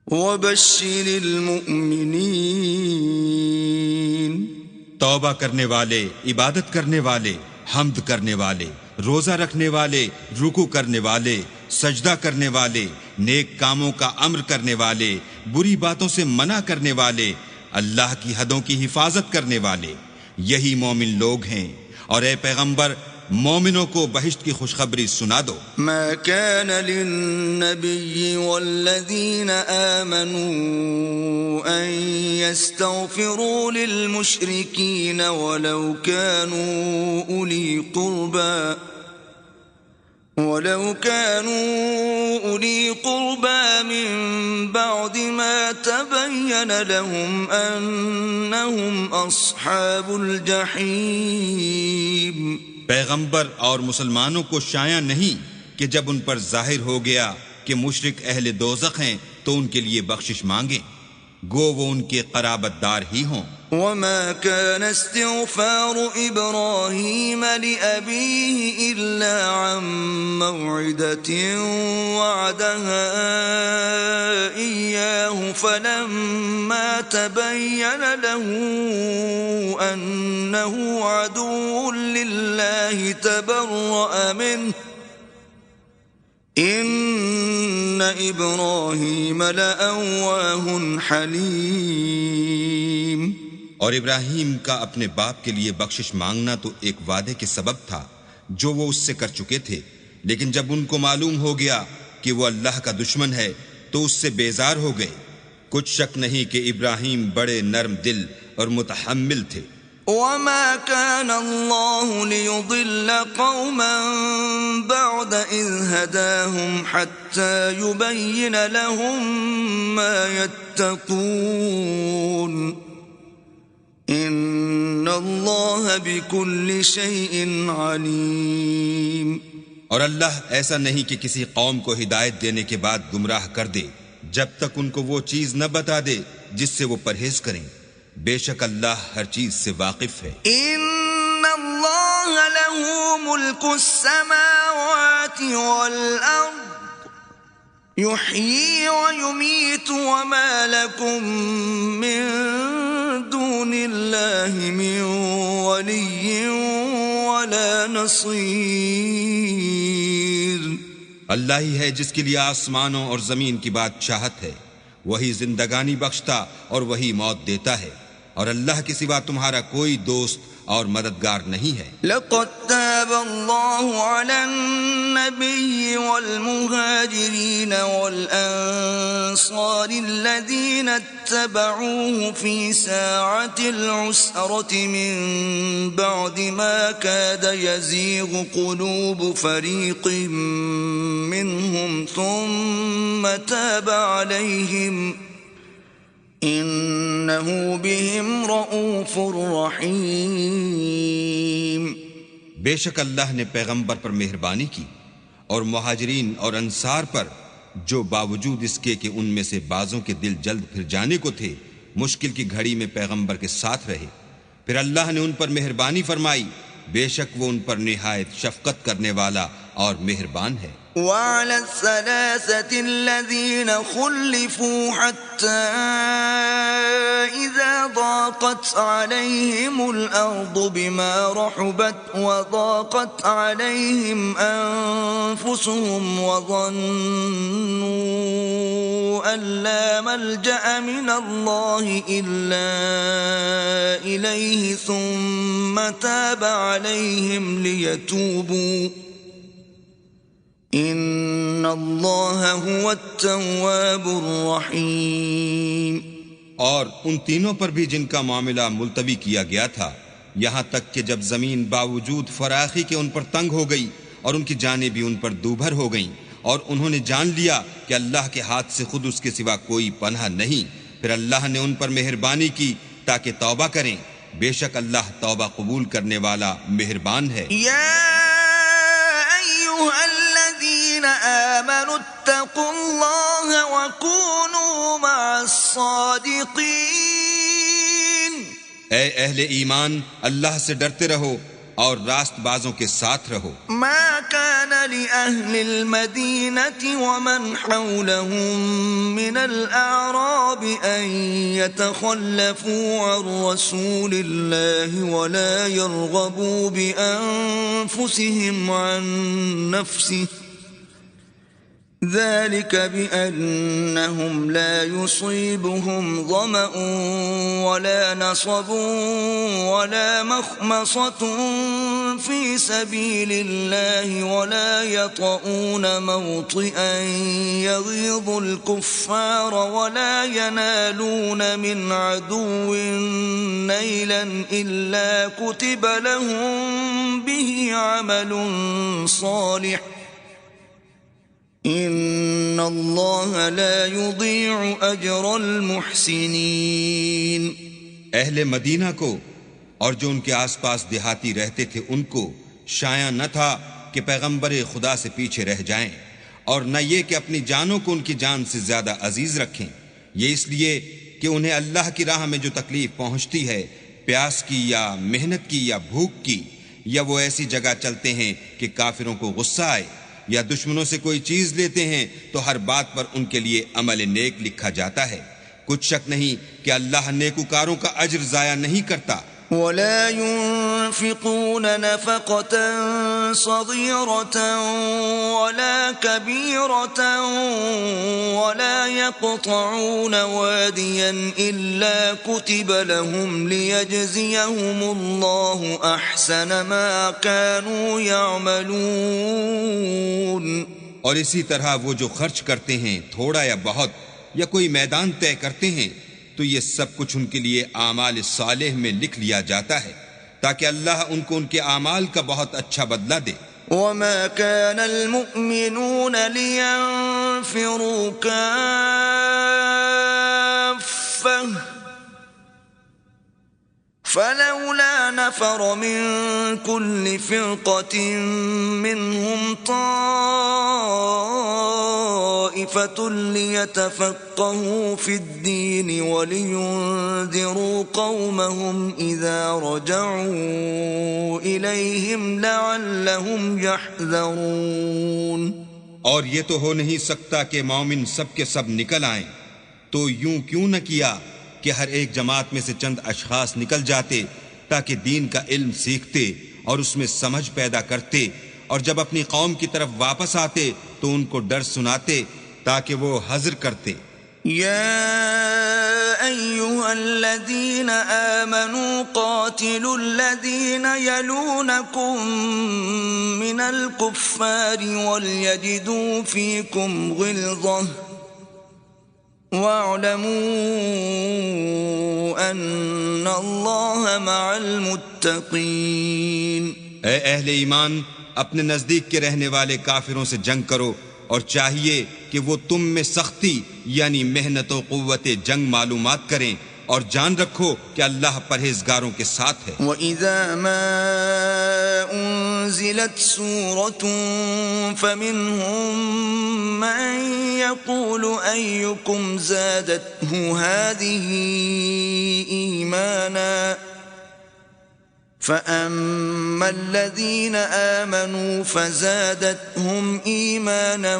وبشر المؤمنین۔ توبہ کرنے والے، عبادت کرنے والے، حمد کرنے والے، روزہ رکھنے والے، رکوع کرنے والے، سجدہ کرنے والے، نیک کاموں کا امر کرنے والے، بری باتوں سے منع کرنے والے، اللہ کی حدوں کی حفاظت کرنے والے، یہی مومن لوگ ہیں۔ اور اے پیغمبر مومنوں کو بہشت کی خوشخبری سنا دو۔ ما كان للنبي والذين آمنوا أن يستغفروا للمشركين ولو كانوا أولي قربى من بعد ما تبين لهم أنهم أصحاب الجحيم۔ پیغمبر اور مسلمانوں کو شایع نہیں کہ جب ان پر ظاہر ہو گیا کہ مشرک اہل دوزخ ہیں تو ان کے لیے بخشش مانگیں، گو وہ ان کے قرابت دار ہی ہوں۔ وما كان استغفار إبراهيم لأبيه إلا عن موعدة وعدها إياه فلما تبين له أنه عدو لله تبرأ منه إن إبراهيم لأواه حليم. اور ابراہیم کا اپنے باپ کے لیے بخشش مانگنا تو ایک وعدے کے سبب تھا جو وہ اس سے کر چکے تھے، لیکن جب ان کو معلوم ہو گیا کہ وہ اللہ کا دشمن ہے تو اس سے بیزار ہو گئے. کچھ شک نہیں کہ ابراہیم بڑے نرم دل اور متحمل تھے. وما كان الله ليضل قوما بعد إذ هداهم حتى يبين لهم ما يتقون إن الله بكل شيء عليم. اور اللہ ایسا نہیں کہ کسی قوم کو ہدایت دینے کے بعد گمراہ کر دے جب تک ان کو وہ چیز نہ بتا دے جس سے وہ پرہیز کریں. بے شک اللہ ہر چیز سے واقف ہے. ان اللہ له ملک السماوات والارض يحيي ويميت وما لكم من دون الله من ولي ولا نصير. اللہ ہی ہے جس کے لیے آسمانوں اور زمین کی بادشاہت ہے، وہی زندگانی بخشتا اور وہی موت دیتا ہے، اور اللہ کے سوا تمہارا کوئی دوست اور مددگار نہیں ہے. لقد تاب الله على النبي والمهاجرين والأنصار الذين اتبعوه في ساعة العسرة من بعد ما كاد يزيغ قلوب فريق منهم ثم تاب عليهم انہو بہم رؤوف رحیم. بے شک اللہ نے پیغمبر پر مہربانی کی اور مہاجرین اور انصار پر جو باوجود اس کے کہ ان میں سے بعضوں کے دل جلد پھر جانے کو تھے مشکل کی گھڑی میں پیغمبر کے ساتھ رہے. پھر اللہ نے ان پر مہربانی فرمائی، بے شک وہ ان پر نہایت شفقت کرنے والا اور مہربان ہے. وعلى الثلاثة الذين خلفوا حتى إذا ضاقت عليهم الأرض بما رحبت وضاقت عليهم أنفسهم وظنوا أن لا ملجأ من الله إلا إليه ثم تاب عليهم ليتوبوا ان اللہ هو التواب الرحیم. اور ان تینوں پر بھی جن کا معاملہ ملتوی کیا گیا تھا، یہاں تک کہ جب زمین باوجود فراخی کے ان پر تنگ ہو گئی اور ان کی جانیں بھی ان پر دوبھر ہو گئیں، اور انہوں نے جان لیا کہ اللہ کے ہاتھ سے خود اس کے سوا کوئی پناہ نہیں، پھر اللہ نے ان پر مہربانی کی تاکہ توبہ کریں. بے شک اللہ توبہ قبول کرنے والا مہربان ہے. آمنوا اتقوا اللہ وکونوا مع الصادقین. اے اہل ایمان، اللہ سے ڈرتے رہو اور راست بازوں کے ساتھ رہو. ما كان لأهل المدينة ومن حولهم من الأعراب أن يتخلفوا عن رسول الله ولا يرغبوا بأنفسهم عن نفسه ذلك بأنهم لا يصيبهم ظمأ ولا نصب ولا مخمصة في سبيل الله ولا يطؤون موطئا يغيظ الكفار ولا ينالون من عدو نيلا إلا كتب لهم به عمل صالح ان اللہ لا یضیع اجر المحسنین. اہل مدینہ کو اور جو ان کے آس پاس دیہاتی رہتے تھے ان کو شایع نہ تھا کہ پیغمبر خدا سے پیچھے رہ جائیں، اور نہ یہ کہ اپنی جانوں کو ان کی جان سے زیادہ عزیز رکھیں، یہ اس لیے کہ انہیں اللہ کی راہ میں جو تکلیف پہنچتی ہے، پیاس کی یا محنت کی یا بھوک کی، یا وہ ایسی جگہ چلتے ہیں کہ کافروں کو غصہ آئے، یا دشمنوں سے کوئی چیز لیتے ہیں تو ہر بات پر ان کے لیے عمل نیک لکھا جاتا ہے۔ کچھ شک نہیں کہ اللہ نیکوکاروں کا اجر ضائع نہیں کرتا۔ ولا ينفقون نفقة صغيرة ولا كبيرة ولا يقطعون واديا إلا كتب لهم ليجزيهم الله أحسن ما كانوا يعملون۔ اور اسی طرح وہ جو خرچ کرتے ہیں تھوڑا یا بہت یا کوئی میدان طے کرتے ہیں تو یہ سب کچھ ان کے لیے اعمال صالح میں لکھ لیا جاتا ہے تاکہ اللہ ان کو ان کے اعمال کا بہت اچھا بدلہ دے۔ وما كان المؤمنون لينفروا كافة فلولا نفر من كل فرقة منهم طائفة ليتفقهوا في الدين ولينذروا قومهم إذا رجعوا إليهم لعلهم يحذرون۔ اور یہ تو ہو نہیں سکتا کہ مومن سب کے سب نکل آئیں، تو یوں کیوں نہ کیا کہ ہر ایک جماعت میں سے چند اشخاص نکل جاتے تاکہ دین کا علم سیکھتے اور اس میں سمجھ پیدا کرتے، اور جب اپنی قوم کی طرف واپس آتے تو ان کو ڈر سناتے تاکہ وہ حذر کرتے۔ یا ایھا الذین آمنوا قاتلوا الذین یلونکم من الکفار ولیجدوا فیکم غلظہ وَاعْلَمُوا أَنَّ اللَّهَ مَعَ الْمُتَّقِينَ۔ اے اہل ایمان، اپنے نزدیک کے رہنے والے کافروں سے جنگ کرو، اور چاہیے کہ وہ تم میں سختی یعنی محنت و قوت جنگ معلومات کریں، اور جان رکھو کہ اللہ پرہیزگاروں کے ساتھ ہے۔ وَإِذَا مَا أُنزِلَتْ سُورَةٌ فَمِنْهُمْ مَنْ يَقُولُ أَيُّكُمْ زَادَتْهُ هَذِهِ إِيمَانًا فَأَمَّا الَّذِينَ آمَنُوا فَزَادَتْهُمْ إِيمَانًا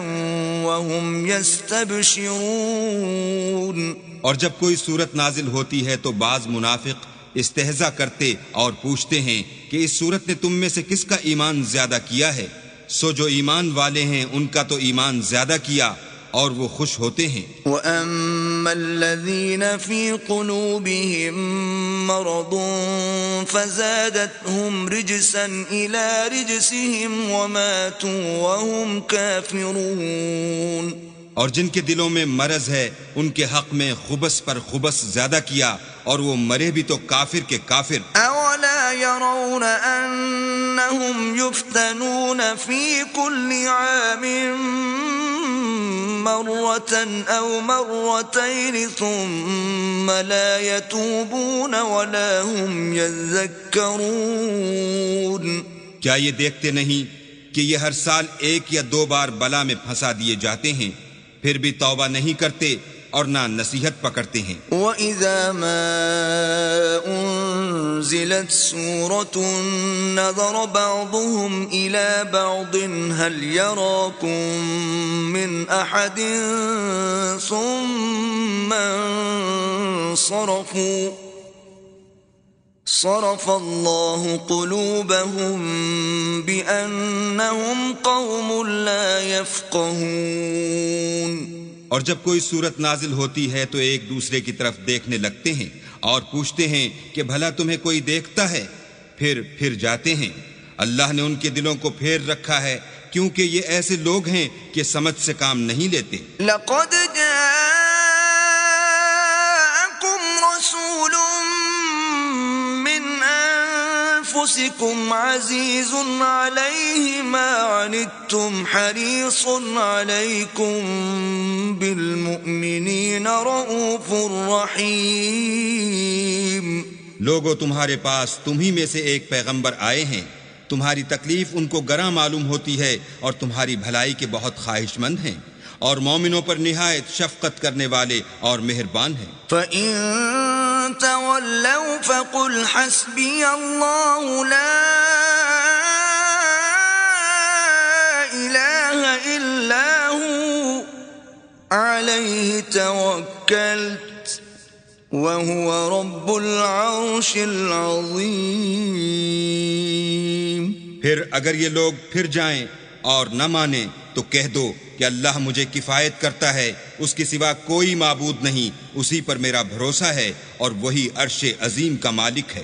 وَهُمْ يَسْتَبْشِرُونَ۔ اور جب کوئی صورت نازل ہوتی ہے تو بعض منافق استہزاء کرتے اور پوچھتے ہیں کہ اس صورت نے تم میں سے کس کا ایمان زیادہ کیا ہے؟ سو جو ایمان والے ہیں ان کا تو ایمان زیادہ کیا اور وہ خوش ہوتے ہیں۔ وَأَمَّا الَّذِينَ فِي قُلُوبِهِم مَّرَضٌ فَزَادَتْهُمْ رِجْسًا إِلَى رِجْسِهِمْ وَمَاتُوا وَهُمْ كَافِرُونَ۔ اور جن کے دلوں میں مرض ہے ان کے حق میں خبث پر خبث زیادہ کیا اور وہ مرے بھی تو کافر کے کافر۔ اولا يرون انهم يفتنون في كل عام مرة او مرتين ثم لا يتوبون ولا هم يذكرون۔ کیا یہ دیکھتے نہیں کہ یہ ہر سال ایک یا دو بار بلا میں پھنسا دیے جاتے ہیں، پھر بھی توبہ نہیں کرتے اور نہ نصیحت پکڑتے ہیں۔ وَإِذَا مَا أُنزِلَتْ سُورَةٌ نَظَرَ بَعْضُهُمْ إِلَى بَعْضٍ هَلْ يَرَاكُمْ مِنْ أَحَدٍ ثُمَّ انصَرَفُوا صرف اللہ قلوبهم بأنهم قوم لا يفقهون۔ اور جب کوئی صورت نازل ہوتی ہے تو ایک دوسرے کی طرف دیکھنے لگتے ہیں اور پوچھتے ہیں کہ بھلا تمہیں کوئی دیکھتا ہے؟ پھر جاتے ہیں۔ اللہ نے ان کے دلوں کو پھیر رکھا ہے کیونکہ یہ ایسے لوگ ہیں کہ سمجھ سے کام نہیں لیتے۔ لقد جاءکم رسول أنفسكم عزيز عليه ما عنتم حريص عليكم بالمؤمنين رؤوف رحيم۔ لوگوں تمہارے پاس تمہیں میں سے ایک پیغمبر آئے ہیں، تمہاری تکلیف ان کو گراں معلوم ہوتی ہے اور تمہاری بھلائی کے بہت خواہش مند ہیں، اور مومنوں پر نہایت شفقت کرنے والے اور مہربان ہیں۔ فَإِن تَوَلَّوْا فَقُلْ حَسْبِيَ اللَّهُ لَا إِلَٰهَ إِلَّا هُوَ عَلَيْهِ تَوَكَّلْتُ وَهُوَ رَبُّ الْعَرْشِ الْعَظِيمِ۔ پھر اگر یہ لوگ پھر جائیں اور نہ مانیں تو کہہ دو کہ اللہ مجھے کفایت کرتا ہے، اس کے سوا کوئی معبود نہیں، اسی پر میرا بھروسہ ہے اور وہی عرش عظیم کا مالک ہے۔